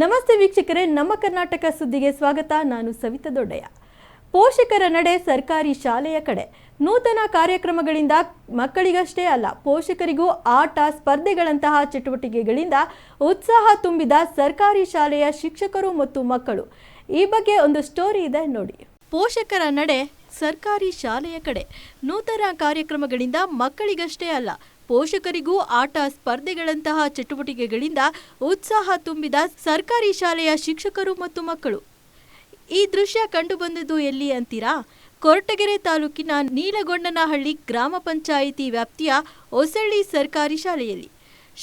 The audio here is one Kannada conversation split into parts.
ನಮಸ್ತೆ ವೀಕ್ಷಕರೇ, ನಮ್ಮ ಕರ್ನಾಟಕ ಸುದ್ದಿಗೆ ಸ್ವಾಗತ. ನಾನು ಸವಿತಾ ದೊಡ್ಡಯ್ಯ. ಪೋಷಕರ ನಡೆ ಸರ್ಕಾರಿ ಶಾಲೆಯ ಕಡೆ. ನೂತನ ಕಾರ್ಯಕ್ರಮಗಳಿಂದ ಮಕ್ಕಳಿಗಷ್ಟೇ ಅಲ್ಲ, ಪೋಷಕರಿಗೂ ಆಟ ಸ್ಪರ್ಧೆಗಳಂತಹ ಚಟುವಟಿಕೆಗಳಿಂದ ಉತ್ಸಾಹ ತುಂಬಿದ ಸರ್ಕಾರಿ ಶಾಲೆಯ ಶಿಕ್ಷಕರು ಮತ್ತು ಮಕ್ಕಳು. ಈ ಬಗ್ಗೆ ಒಂದು ಸ್ಟೋರಿ ಇದೆ ನೋಡಿ. ಪೋಷಕರ ನಡೆ ಸರ್ಕಾರಿ ಶಾಲೆಯ ಕಡೆ. ನೂತನ ಕಾರ್ಯಕ್ರಮಗಳಿಂದ ಮಕ್ಕಳಿಗಷ್ಟೇ ಅಲ್ಲ, ಪೋಷಕರಿಗೂ ಆಟ ಸ್ಪರ್ಧೆಗಳಂತಹ ಚಟುವಟಿಕೆಗಳಿಂದ ಉತ್ಸಾಹ ತುಂಬಿದ ಸರ್ಕಾರಿ ಶಾಲೆಯ ಶಿಕ್ಷಕರು ಮತ್ತು ಮಕ್ಕಳು. ಈ ದೃಶ್ಯ ಕಂಡುಬಂದದ್ದು ಎಲ್ಲಿ ಅಂತೀರಾ? ಕೊರಟಗೆರೆ ತಾಲೂಕಿನ ನೀಲಗೊಂಡನಹಳ್ಳಿ ಗ್ರಾಮ ಪಂಚಾಯಿತಿ ವ್ಯಾಪ್ತಿಯ ಹೊಸಳ್ಳಿ ಸರ್ಕಾರಿ ಶಾಲೆಯಲ್ಲಿ.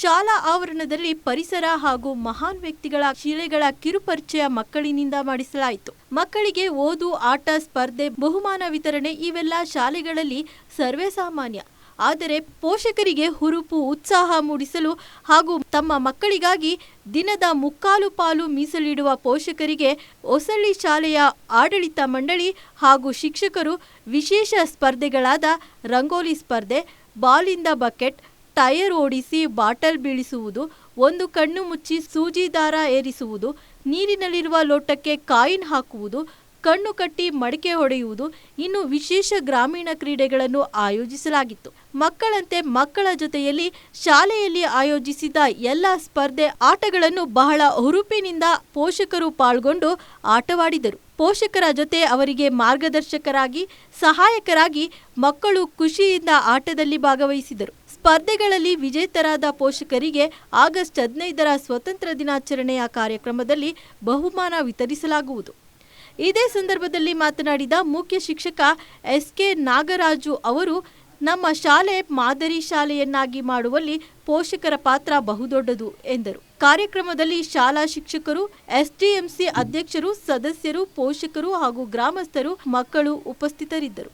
ಶಾಲಾ ಆವರಣದಲ್ಲಿ ಪರಿಸರ ಹಾಗೂ ಮಹಾನ್ ವ್ಯಕ್ತಿಗಳ ಶಿಲೆಗಳ ಕಿರುಪರಿಚಯ ಮಕ್ಕಳಿನಿಂದ ಮಾಡಿಸಲಾಯಿತು. ಮಕ್ಕಳಿಗೆ ಓದು, ಆಟ ಸ್ಪರ್ಧೆ, ಬಹುಮಾನ ವಿತರಣೆ ಇವೆಲ್ಲ ಶಾಲೆಗಳಲ್ಲಿ ಸರ್ವೇ ಸಾಮಾನ್ಯ. ಆದರೆ ಪೋಷಕರಿಗೆ ಹುರುಪು, ಉತ್ಸಾಹ ಮೂಡಿಸಲು ಹಾಗೂ ತಮ್ಮ ಮಕ್ಕಳಿಗಾಗಿ ದಿನದ ಮುಕ್ಕಾಲು ಪಾಲು ಮೀಸಲಿಡುವ ಪೋಷಕರಿಗೆ ಹೊಸಳ್ಳಿ ಶಾಲೆಯ ಆಡಳಿತ ಮಂಡಳಿ ಹಾಗೂ ಶಿಕ್ಷಕರು ವಿಶೇಷ ಸ್ಪರ್ಧೆಗಳಾದ ರಂಗೋಲಿ ಸ್ಪರ್ಧೆ, ಬಾಲಿಂದ ಬಕೆಟ್, ಟೈರ್ ಓಡಿಸಿ ಬಾಟಲ್ ಬೀಳಿಸುವುದು, ಒಂದು ಕಣ್ಣು ಮುಚ್ಚಿ ಸೂಜಿ ದಾರ ಏರಿಸುವುದು, ನೀರಿನಲ್ಲಿರುವ ಲೋಟಕ್ಕೆ ಕಾಯಿನ್ ಹಾಕುವುದು, ಕಣ್ಣು ಕಟ್ಟಿ ಮಡಿಕೆ ಹೊಡೆಯುವುದು, ಇನ್ನು ವಿಶೇಷ ಗ್ರಾಮೀಣ ಕ್ರೀಡೆಗಳನ್ನು ಆಯೋಜಿಸಲಾಗಿತ್ತು. ಮಕ್ಕಳಂತೆ ಮಕ್ಕಳ ಜೊತೆಯಲ್ಲಿ ಶಾಲೆಯಲ್ಲಿ ಆಯೋಜಿಸಿದ ಎಲ್ಲ ಸ್ಪರ್ಧೆ, ಆಟಗಳನ್ನು ಬಹಳ ಹುರುಪಿನಿಂದ ಪೋಷಕರು ಪಾಲ್ಗೊಂಡು ಆಟವಾಡಿದರು. ಪೋಷಕರ ಜೊತೆ ಅವರಿಗೆ ಮಾರ್ಗದರ್ಶಕರಾಗಿ, ಸಹಾಯಕರಾಗಿ ಮಕ್ಕಳು ಖುಷಿಯಿಂದ ಆಟದಲ್ಲಿ ಭಾಗವಹಿಸಿದರು. ಸ್ಪರ್ಧೆಗಳಲ್ಲಿ ವಿಜೇತರಾದ ಪೋಷಕರಿಗೆ ಆಗಸ್ಟ್ 15ರ ಸ್ವತಂತ್ರ ದಿನಾಚರಣೆಯ ಕಾರ್ಯಕ್ರಮದಲ್ಲಿ ಬಹುಮಾನ ವಿತರಿಸಲಾಗುವುದು. ಇದೇ ಸಂದರ್ಭದಲ್ಲಿ ಮಾತನಾಡಿದ ಮುಖ್ಯ ಶಿಕ್ಷಕ ಎಸ್.ಕೆ. ನಾಗರಾಜು ಅವರು, ನಮ್ಮ ಶಾಲೆ ಮಾದರಿ ಶಾಲೆಯನ್ನಾಗಿ ಮಾಡುವಲ್ಲಿ ಪೋಷಕರ ಪಾತ್ರ ಬಹುದೊಡ್ಡದು ಎಂದರು. ಕಾರ್ಯಕ್ರಮದಲ್ಲಿ ಶಾಲಾ ಶಿಕ್ಷಕರು, ಎಸ್ಡಿಎಂಸಿ ಅಧ್ಯಕ್ಷರು, ಸದಸ್ಯರು, ಪೋಷಕರು ಹಾಗೂ ಗ್ರಾಮಸ್ಥರು, ಮಕ್ಕಳು ಉಪಸ್ಥಿತರಿದ್ದರು.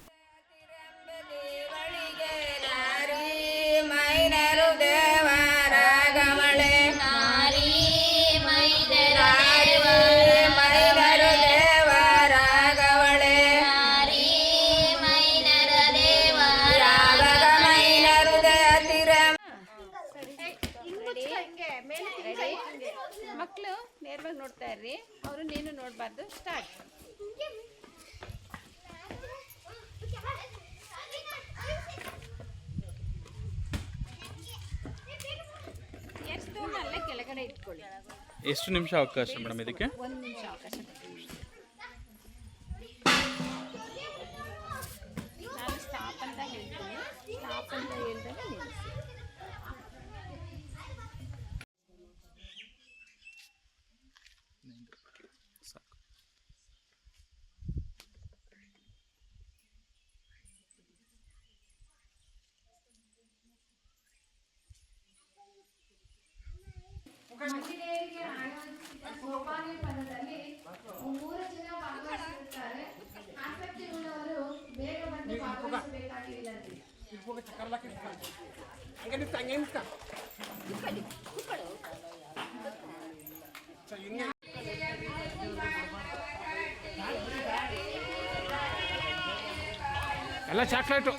ಮಕ್ಕಳು ನೇರವಾಗಿ ನೋಡ್ತಾ ಇರ್ರಿ, ಅವರು ನೀನು ನೋಡಬಾರ್ದು. ಸ್ಟಾರ್ಟ್. ಎಷ್ಟು ಅಲ್ಲೇ ಕೆಳಗಡೆ ಇಟ್ಕೊಳ್ಳಿ. ಎಷ್ಟು ನಿಮಿಷ ಅವಕಾಶ ಮೇಡಮ್ ಇದಕ್ಕೆ? 1 ನಿಮಿಷ ಅವಕಾಶ. ನಾನು ಸ್ಟಾಪ್ ಅಂತ ಹೇಳ್ತೀನಿ. ಸ್ಟಾಪ್ ಅಂತ ಹೇಳಿದಾಗ ನಿಲ್ಲಿಸಿ. ಮಹಿಳೆಯರಿಗೆ ಆಯೋಜಿಸಿದ ಸೋಪಾನ ಪದದಲ್ಲಿ 3 ಜನ ಭಾಗವಹಿಸುತ್ತಾರೆ. ಆಸಕ್ತಿ ಉಳ್ಳವರು ಬೇಗ ಬಂದು ಭಾಗವಹಿಸಬೇಕಾಗಿಲ್ಲದೆ. ಎಲ್ಲ ಚಾಕ್ಲೇಟು.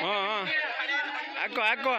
ಹಾಂ ಹಾಕೋ ಹಾಕೋ.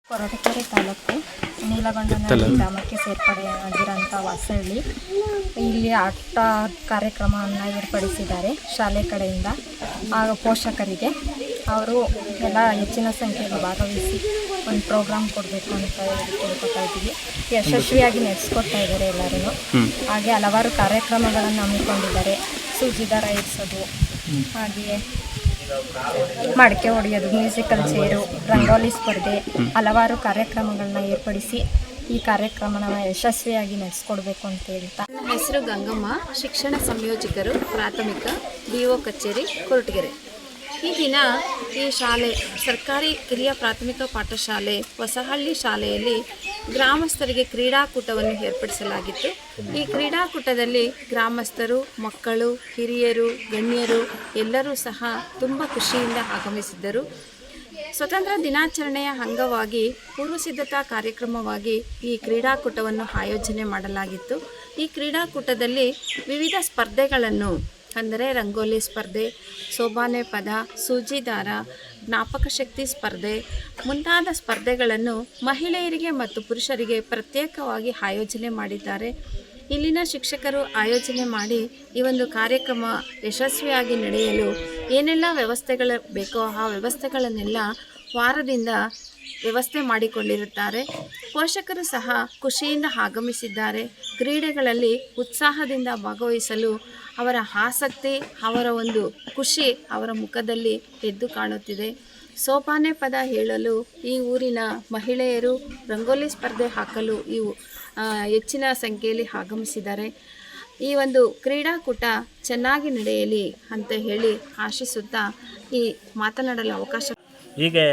ಕೊರಟಗೆರೆ ತಾಲೂಕು ನೀಲಗೊಂಡನಹಳ್ಳಿ ಗ್ರಾಮಕ್ಕೆ ಸೇರ್ಪಡೆಯಾಗಿರೋಂಥ ವಾಸಹಳ್ಳಿ ಇಲ್ಲಿ ಆಟ ಕಾರ್ಯಕ್ರಮವನ್ನು ಏರ್ಪಡಿಸಿದ್ದಾರೆ ಶಾಲೆ ಕಡೆಯಿಂದ. ಪೋಷಕರಿಗೆ ಅವರು ಎಲ್ಲ ಹೆಚ್ಚಿನ ಸಂಖ್ಯೆಯಲ್ಲಿ ಭಾಗವಹಿಸಿ ಒಂದು ಪ್ರೋಗ್ರಾಮ್ ಕೊಡಬೇಕು ಅಂತ ಕೇಳ್ಕೊತಾ ಇದ್ದೀವಿ. ಯಶಸ್ವಿಯಾಗಿ ನಡೆಸ್ಕೊಡ್ತಾ ಇದ್ದಾರೆ ಎಲ್ಲರೂ. ಹಾಗೆ ಹಲವಾರು ಕಾರ್ಯಕ್ರಮಗಳನ್ನು ಹಮ್ಮಿಕೊಂಡಿದ್ದಾರೆ. ಸೂಜಿ ದಾರ ಇರಿಸೋದು, ಹಾಗೆಯೇ ಮಡಕೆ ಹೊಡೆಯೋದು, ಮ್ಯೂಸಿಕಲ್ ಚೇರು, ರಂಗೋಲಿ ಸ್ಪರ್ಧೆ, ಹಲವಾರು ಕಾರ್ಯಕ್ರಮಗಳನ್ನ ಏರ್ಪಡಿಸಿ ಈ ಕಾರ್ಯಕ್ರಮನ ಯಶಸ್ವಿಯಾಗಿ ನಡೆಸ್ಕೊಡ್ಬೇಕು ಅಂತ ಹೇಳ್ತಾ. ನನ್ನ ಹೆಸರು ಗಂಗಮ್ಮ, ಶಿಕ್ಷಣ ಸಂಯೋಜಕರು, ಪ್ರಾಥಮಿಕ BO ಕಚೇರಿ ಕೊರಟಗೆರೆ. ಈ ದಿನ ಈ ಶಾಲೆ ಸರ್ಕಾರಿ ಕಿರಿಯ ಪ್ರಾಥಮಿಕ ಪಾಠಶಾಲೆ ಹೊಸಹಳ್ಳಿ ಶಾಲೆಯಲ್ಲಿ ಗ್ರಾಮಸ್ಥರಿಗೆ ಕ್ರೀಡಾಕೂಟವನ್ನು ಏರ್ಪಡಿಸಲಾಗಿತ್ತು. ಈ ಕ್ರೀಡಾಕೂಟದಲ್ಲಿ ಗ್ರಾಮಸ್ಥರು, ಮಕ್ಕಳು, ಹಿರಿಯರು, ಗಣ್ಯರು ಎಲ್ಲರೂ ಸಹ ತುಂಬ ಖುಷಿಯಿಂದ ಆಗಮಿಸಿದ್ದರು. ಸ್ವತಂತ್ರ ದಿನಾಚರಣೆಯ ಅಂಗವಾಗಿ ಪೂರ್ವಸಿದ್ಧತಾ ಕಾರ್ಯಕ್ರಮವಾಗಿ ಈ ಕ್ರೀಡಾಕೂಟವನ್ನು ಆಯೋಜನೆ ಮಾಡಲಾಗಿತ್ತು. ಈ ಕ್ರೀಡಾಕೂಟದಲ್ಲಿ ವಿವಿಧ ಸ್ಪರ್ಧೆಗಳನ್ನು ಅಂದರೆ ರಂಗೋಲಿ ಸ್ಪರ್ಧೆ, ಸೋಬಾನೆ ಪದ, ಸೂಜಿ ದಾರ, ಜ್ಞಾಪಕ ಶಕ್ತಿ ಸ್ಪರ್ಧೆ ಮುಂತಾದ ಸ್ಪರ್ಧೆಗಳನ್ನು ಮಹಿಳೆಯರಿಗೆ ಮತ್ತು ಪುರುಷರಿಗೆ ಪ್ರತ್ಯೇಕವಾಗಿ ಆಯೋಜನೆ ಮಾಡಿದ್ದಾರೆ. ಇಲ್ಲಿನ ಶಿಕ್ಷಕರು ಆಯೋಜನೆ ಮಾಡಿ ಈ ಒಂದು ಕಾರ್ಯಕ್ರಮ ಯಶಸ್ವಿಯಾಗಿ ನಡೆಯಲು ಏನೆಲ್ಲ ವ್ಯವಸ್ಥೆಗಳು ಬೇಕೋ ಆ ವ್ಯವಸ್ಥೆಗಳನ್ನೆಲ್ಲ ವಾರದಿಂದ ವ್ಯವಸ್ಥೆ ಮಾಡಿಕೊಂಡಿರುತ್ತಾರೆ. ಪೋಷಕರು ಸಹ ಖುಷಿಯಿಂದ ಆಗಮಿಸಿದ್ದಾರೆ. ಕ್ರೀಡೆಗಳಲ್ಲಿ ಉತ್ಸಾಹದಿಂದ ಭಾಗವಹಿಸಲು ಅವರ ಆಸಕ್ತಿ, ಅವರ ಒಂದು ಖುಷಿ ಅವರ ಮುಖದಲ್ಲಿ ಎದ್ದು ಕಾಣುತ್ತಿದೆ. ಸೋಪಾನೆ ಪದ ಹೇಳಲು ಈ ಊರಿನ ಮಹಿಳೆಯರು ರಂಗೋಲಿ ಸ್ಪರ್ಧೆ ಹಾಕಲು ಹೆಚ್ಚಿನ ಸಂಖ್ಯೆಯಲ್ಲಿ ಆಗಮಿಸಿದ್ದಾರೆ. ಈ ಒಂದು ಕ್ರೀಡಾಕೂಟ ಚೆನ್ನಾಗಿ ನಡೆಯಲಿ ಅಂತ ಹೇಳಿ ಆಶಿಸುತ್ತಾ ಈ ಮಾತನಾಡಲು ಅವಕಾಶ. ಹೀಗೆ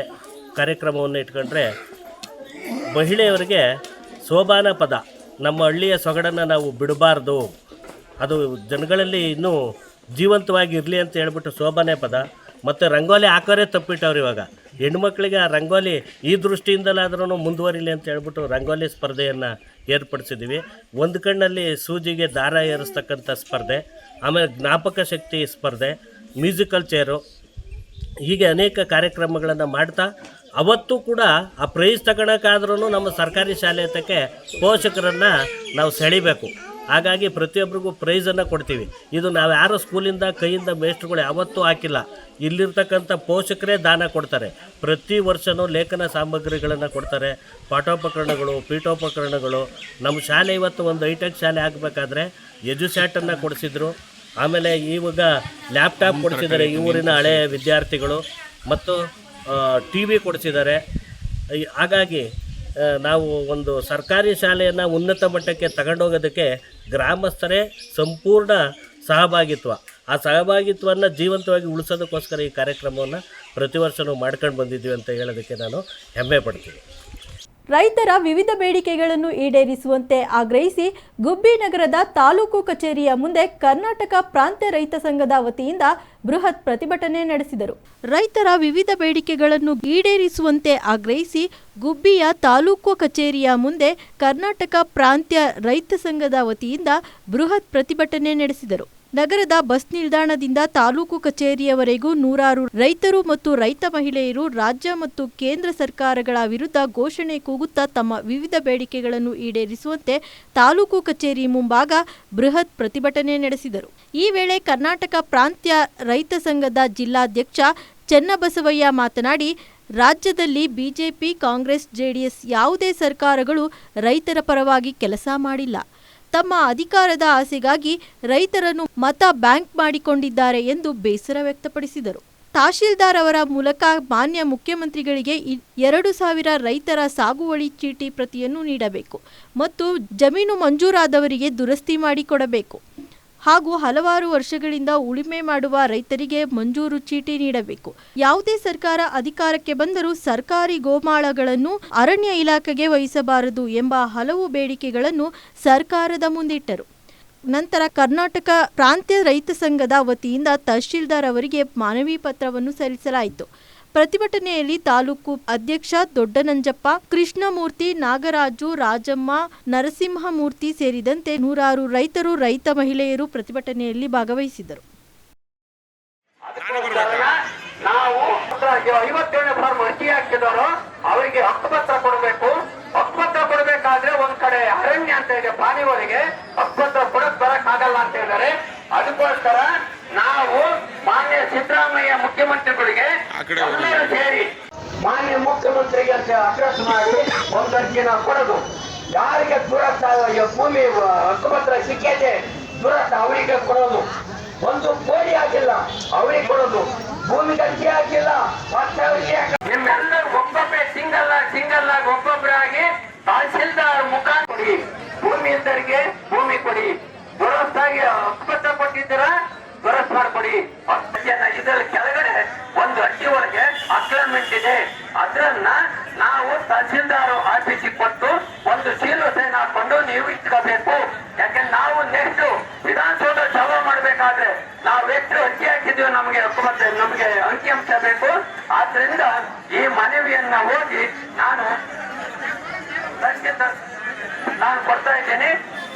ಕಾರ್ಯಕ್ರಮವನ್ನು ಇಟ್ಕೊಂಡ್ರೆ ಮಹಿಳೆಯರಿಗೆ ಸೋಬಾನ ಪದ, ನಮ್ಮ ಹಳ್ಳಿಯ ಸೊಗಡನ್ನು ನಾವು ಬಿಡಬಾರ್ದು, ಅದು ಜನಗಳಲ್ಲಿ ಇನ್ನೂ ಜೀವಂತವಾಗಿ ಇರಲಿ ಅಂತ ಹೇಳ್ಬಿಟ್ಟು ಸೋಬಾನೆ ಪದ ಮತ್ತು ರಂಗೋಲಿ ಹಾಕೋರೇ ತಪ್ಪಿಟ್ಟವ್ರು. ಇವಾಗ ಹೆಣ್ಮಕ್ಳಿಗೆ ಆ ರಂಗೋಲಿ ಈ ದೃಷ್ಟಿಯಿಂದಲಾದ್ರೂ ಮುಂದುವರಿಲಿ ಅಂತ ಹೇಳ್ಬಿಟ್ಟು ರಂಗೋಲಿ ಸ್ಪರ್ಧೆಯನ್ನು ಏರ್ಪಡಿಸಿದ್ದೀವಿ. ಒಂದು ಕಣ್ಣಲ್ಲಿ ಸೂಜಿಗೆ ದಾರ ಏರಿಸ್ತಕ್ಕಂಥ ಸ್ಪರ್ಧೆ, ಆಮೇಲೆ ಜ್ಞಾಪಕ ಶಕ್ತಿ ಸ್ಪರ್ಧೆ, ಮ್ಯೂಸಿಕಲ್ ಚೇರು, ಹೀಗೆ ಅನೇಕ ಕಾರ್ಯಕ್ರಮಗಳನ್ನು ಮಾಡ್ತಾ ಅವತ್ತು ಕೂಡ ಆ ಪ್ರೈಸ್ ತಗೊಳಕ್ಕಾದ್ರೂ ನಮ್ಮ ಸರ್ಕಾರಿ ಶಾಲೆ ಹತ್ತಕ್ಕೆ ಪೋಷಕರನ್ನು ನಾವು ಸೆಳಿಬೇಕು. ಹಾಗಾಗಿ ಪ್ರತಿಯೊಬ್ಬರಿಗೂ ಪ್ರೈಸನ್ನು ಕೊಡ್ತೀವಿ. ಇದು ನಾವು ಯಾರೋ ಸ್ಕೂಲಿಂದ ಕೈಯಿಂದ ಮೇಸ್ಟ್ರುಗಳು ಯಾವತ್ತೂ ಹಾಕಿಲ್ಲ. ಇಲ್ಲಿರ್ತಕ್ಕಂಥ ಪೋಷಕರೇ ದಾನ ಕೊಡ್ತಾರೆ. ಪ್ರತಿ ವರ್ಷವೂ ಲೇಖನ ಸಾಮಗ್ರಿಗಳನ್ನು ಕೊಡ್ತಾರೆ, ಪಾಠೋಪಕರಣಗಳು, ಪೀಠೋಪಕರಣಗಳು. ನಮ್ಮ ಶಾಲೆ ಇವತ್ತು ಒಂದು ಹೈಟೆಕ್ ಶಾಲೆ ಆಗಬೇಕಾದ್ರೆ ಎಜುಸ್ಯಾಟನ್ನು ಕೊಡಿಸಿದ್ರು. ಆಮೇಲೆ ಇವಾಗ ಲ್ಯಾಪ್ಟಾಪ್ ಕೊಡಿಸಿದ್ದಾರೆ ಈ ಊರಿನ ಹಳೆಯ ವಿದ್ಯಾರ್ಥಿಗಳು, ಮತ್ತು ಟಿ ವಿ ಕೊಡಿಸಿದ್ದಾರೆ. ಹಾಗಾಗಿ ನಾವು ಒಂದು ಸರ್ಕಾರಿ ಶಾಲೆಯನ್ನು ಉನ್ನತ ಮಟ್ಟಕ್ಕೆ ತಗೊಂಡೋಗೋದಕ್ಕೆ ಗ್ರಾಮಸ್ಥರೇ ಸಂಪೂರ್ಣ ಸಹಭಾಗಿತ್ವ. ಆ ಸಹಭಾಗಿತ್ವವನ್ನು ಜೀವಂತವಾಗಿ ಉಳಿಸೋದಕ್ಕೋಸ್ಕರ ಈ ಕಾರ್ಯಕ್ರಮವನ್ನು ಪ್ರತಿ ವರ್ಷವೂ ಮಾಡ್ಕೊಂಡು ಬಂದಿದ್ದೀವಿ ಅಂತ ಹೇಳೋದಕ್ಕೆ ನಾನು ಹೆಮ್ಮೆ ಪಡ್ತೀನಿ. ರೈತರ ವಿವಿಧ ಬೇಡಿಕೆಗಳನ್ನು ಈಡೇರಿಸುವಂತೆ ಆಗ್ರಹಿಸಿ ಗುಬ್ಬಿ ನಗರದ ತಾಲೂಕು ಕಚೇರಿಯ ಮುಂದೆ ಕರ್ನಾಟಕ ಪ್ರಾಂತ್ಯ ರೈತ ಸಂಘದ ವತಿಯಿಂದ ಬೃಹತ್ ಪ್ರತಿಭಟನೆ ನಡೆಸಿದರು. ರೈತರ ವಿವಿಧ ಬೇಡಿಕೆಗಳನ್ನು ಈಡೇರಿಸುವಂತೆ ಆಗ್ರಹಿಸಿ ಗುಬ್ಬಿಯ ತಾಲೂಕು ಕಚೇರಿಯ ಮುಂದೆ ಕರ್ನಾಟಕ ಪ್ರಾಂತ್ಯ ರೈತ ಸಂಘದ ವತಿಯಿಂದ ಬೃಹತ್ ಪ್ರತಿಭಟನೆ ನಡೆಸಿದರು. ನಗರದ ಬಸ್ ನಿಲ್ದಾಣದಿಂದ ತಾಲೂಕು ಕಚೇರಿಯವರೆಗೂ ನೂರಾರು ರೈತರು ಮತ್ತು ರೈತ ಮಹಿಳೆಯರು ರಾಜ್ಯ ಮತ್ತು ಕೇಂದ್ರ ಸರ್ಕಾರಗಳ ವಿರುದ್ಧ ಘೋಷಣೆ ಕೂಗುತ್ತಾ ತಮ್ಮ ವಿವಿಧ ಬೇಡಿಕೆಗಳನ್ನು ಈಡೇರಿಸುವಂತೆ ತಾಲೂಕು ಕಚೇರಿ ಮುಂಭಾಗ ಬೃಹತ್ ಪ್ರತಿಭಟನೆ ನಡೆಸಿದರು. ಈ ವೇಳೆ ಕರ್ನಾಟಕ ಪ್ರಾಂತ್ಯ ರೈತ ಸಂಘದ ಜಿಲ್ಲಾಧ್ಯಕ್ಷ ಚೆನ್ನಬಸವಯ್ಯ ಮಾತನಾಡಿ, ರಾಜ್ಯದಲ್ಲಿ ಬಿಜೆಪಿ, ಕಾಂಗ್ರೆಸ್, ಜೆಡಿಎಸ್ ಯಾವುದೇ ಸರ್ಕಾರಗಳು ರೈತರ ಪರವಾಗಿ ಕೆಲಸ ಮಾಡಿಲ್ಲ. ತಮ್ಮ ಅಧಿಕಾರದ ಆಸೆಗಾಗಿ ರೈತರನ್ನು ಮತ ಬ್ಯಾಂಕ್ ಮಾಡಿಕೊಂಡಿದ್ದಾರೆ ಎಂದು ಬೇಸರ ವ್ಯಕ್ತಪಡಿಸಿದರು. ತಹಶೀಲ್ದಾರ್ ಅವರ ಮೂಲಕ ಮಾನ್ಯ ಮುಖ್ಯಮಂತ್ರಿಗಳಿಗೆ 2,000 ರೈತರ ಸಾಗುವಳಿ ಚೀಟಿ ಪ್ರತಿಯನ್ನು ನೀಡಬೇಕು ಮತ್ತು ಜಮೀನು ಮಂಜೂರಾದವರಿಗೆ ದುರಸ್ತಿ ಮಾಡಿಕೊಡಬೇಕು ಹಾಗೂ ಹಲವಾರು ವರ್ಷಗಳಿಂದ ಉಳುಮೆ ಮಾಡುವ ರೈತರಿಗೆ ಮಂಜೂರು ಚೀಟಿ ನೀಡಬೇಕು. ಯಾವುದೇ ಸರ್ಕಾರ ಅಧಿಕಾರಕ್ಕೆ ಬಂದರೂ ಸರ್ಕಾರಿ ಗೋಮಾಳಗಳನ್ನು ಅರಣ್ಯ ಇಲಾಖೆಗೆ ವಹಿಸಬಾರದು ಎಂಬ ಹಲವು ಬೇಡಿಕೆಗಳನ್ನು ಸರ್ಕಾರದ ಮುಂದಿಟ್ಟರು. ನಂತರ ಕರ್ನಾಟಕ ಪ್ರಾಂತ್ಯ ರೈತ ಸಂಘದ ವತಿಯಿಂದ ತಹಶೀಲ್ದಾರ್ ಅವರಿಗೆ ಮನವಿ ಪತ್ರವನ್ನು ಸಲ್ಲಿಸಲಾಯಿತು. ಪ್ರತಿಭಟನೆಯಲ್ಲಿ ತಾಲೂಕು ಅಧ್ಯಕ್ಷ ದೊಡ್ಡನಂಜಪ್ಪ, ಕೃಷ್ಣಮೂರ್ತಿ, ನಾಗರಾಜು, ರಾಜಮ್ಮ, ನರಸಿಂಹಮೂರ್ತಿ ಸೇರಿದಂತೆ ನೂರಾರು ರೈತರು, ರೈತ ಮಹಿಳೆಯರು ಪ್ರತಿಭಟನೆಯಲ್ಲಿ ಭಾಗವಹಿಸಿದರು. ನಾವು 57ನೇ ಫಾರ್ಮ್ ಅರ್ಜಿ ಹಾಕಿದವರು ಅವರಿಗೆ ಹಕ್ಕುಪತ್ರ ಕೊಡಬೇಕು. ಹಕ್ಕುಪತ್ರ ಕೊಡಬೇಕಾದ್ರೆ ಒಂದ್ ಕಡೆ ಅರಣ್ಯ ಅಂತ ಇದೆ, ಪಾನಿವರಿಗೆ ಹಕ್ಕುಪತ್ರ ಕೊಡಕ್ ಬರಕ್ ಆಗಲ್ಲ ಅಂತ ಹೇಳಿದರೆ, ಅದಕ್ಕೋಸ್ಕರ ನಾವು ಮಾನ್ಯ ಸಿದ್ದರಾಮಯ್ಯ ಮುಖ್ಯಮಂತ್ರಿಗಳಿಗೆ ಎಲ್ಲರೂ ಸೇರಿ ಮಾನ್ಯ ಮುಖ್ಯಮಂತ್ರಿಗೆ ಅಡ್ರೆಸ್ ಮಾಡಿ ಒಂದು ಅರ್ಜಿನ ಕೊಡೋದು. ಯಾರಿಗೆ ದುರಸ್ತ ಭೂಮಿ ಹಕ್ಕುಪತ್ರ ಸಿಕ್ಕೈತೆ ದುರಸ್ತ ಅವರಿಗೆ ಕೊಡೋದು. ಒಂದು ಕೋಡಿ ಆಗಿಲ್ಲ ಅವರಿಗೆ ಕೊಡೋದು. ಭೂಮಿಗೆ ಅರ್ಜಿ ಹಾಕಿಲ್ಲ ನಿಮ್ಮೆಲ್ಲರೂ ಒಬ್ಬೊಬ್ಬರೇ ಸಿಂಗಲ್ ಆಗಿ ಒಬ್ಬೊಬ್ಬರಾಗಿ ತಹಶೀಲ್ದಾರ್ ಮುಖಾಂತರ ಕೊಡಿ. ಭೂಮಿ ಇದ್ದರಿಗೆ ಭೂಮಿ ಕೊಡಿ. ದುರಸ್ತಾಗಿ ಹಕ್ಕುಪತ್ರ ಕೊಟ್ಟಿದ್ದೀರ ದುರಸ್ತ್ ಮಾಡಿಕೊಡಿ. ಇದರ ಕೆಳಗಡೆ ಒಂದು ಅರ್ಜಿ ಒಳಗೆ ಅಕ್ರಮೆಂಟ್ ಇದೆ, ಅದನ್ನ ನಾವು ತಹಶೀಲ್ದಾರ್ ಆಫೀಸಿಗೆ ಕೊಟ್ಟು ಒಂದು ಸೀಲು ಸೈನ್ ಹಾಕೊಂಡು ನೀವು ಇಟ್ಕೋಬೇಕು. ಯಾಕಂದ್ರೆ ನಾವು ನೆಕ್ಸ್ಟ್ ವಿಧಾನಸೌಧ ಚಾಲೂ ಮಾಡ್ಬೇಕಾದ್ರೆ ನಾವು ಎಷ್ಟು ಅರ್ಜಿ ಹಾಕಿದ್ವಿ ನಮಗೆ ಹಕ್ಕುಪತ್ರ ನಮಗೆ ಅಂಕಿಅಂಶ ಬೇಕು. ಆದ್ರಿಂದ ಈ ಮನವಿಯನ್ನ ಓದಿ ನಾನು ಕೊಡ್ತಾ ಇದ್ದೇನೆ.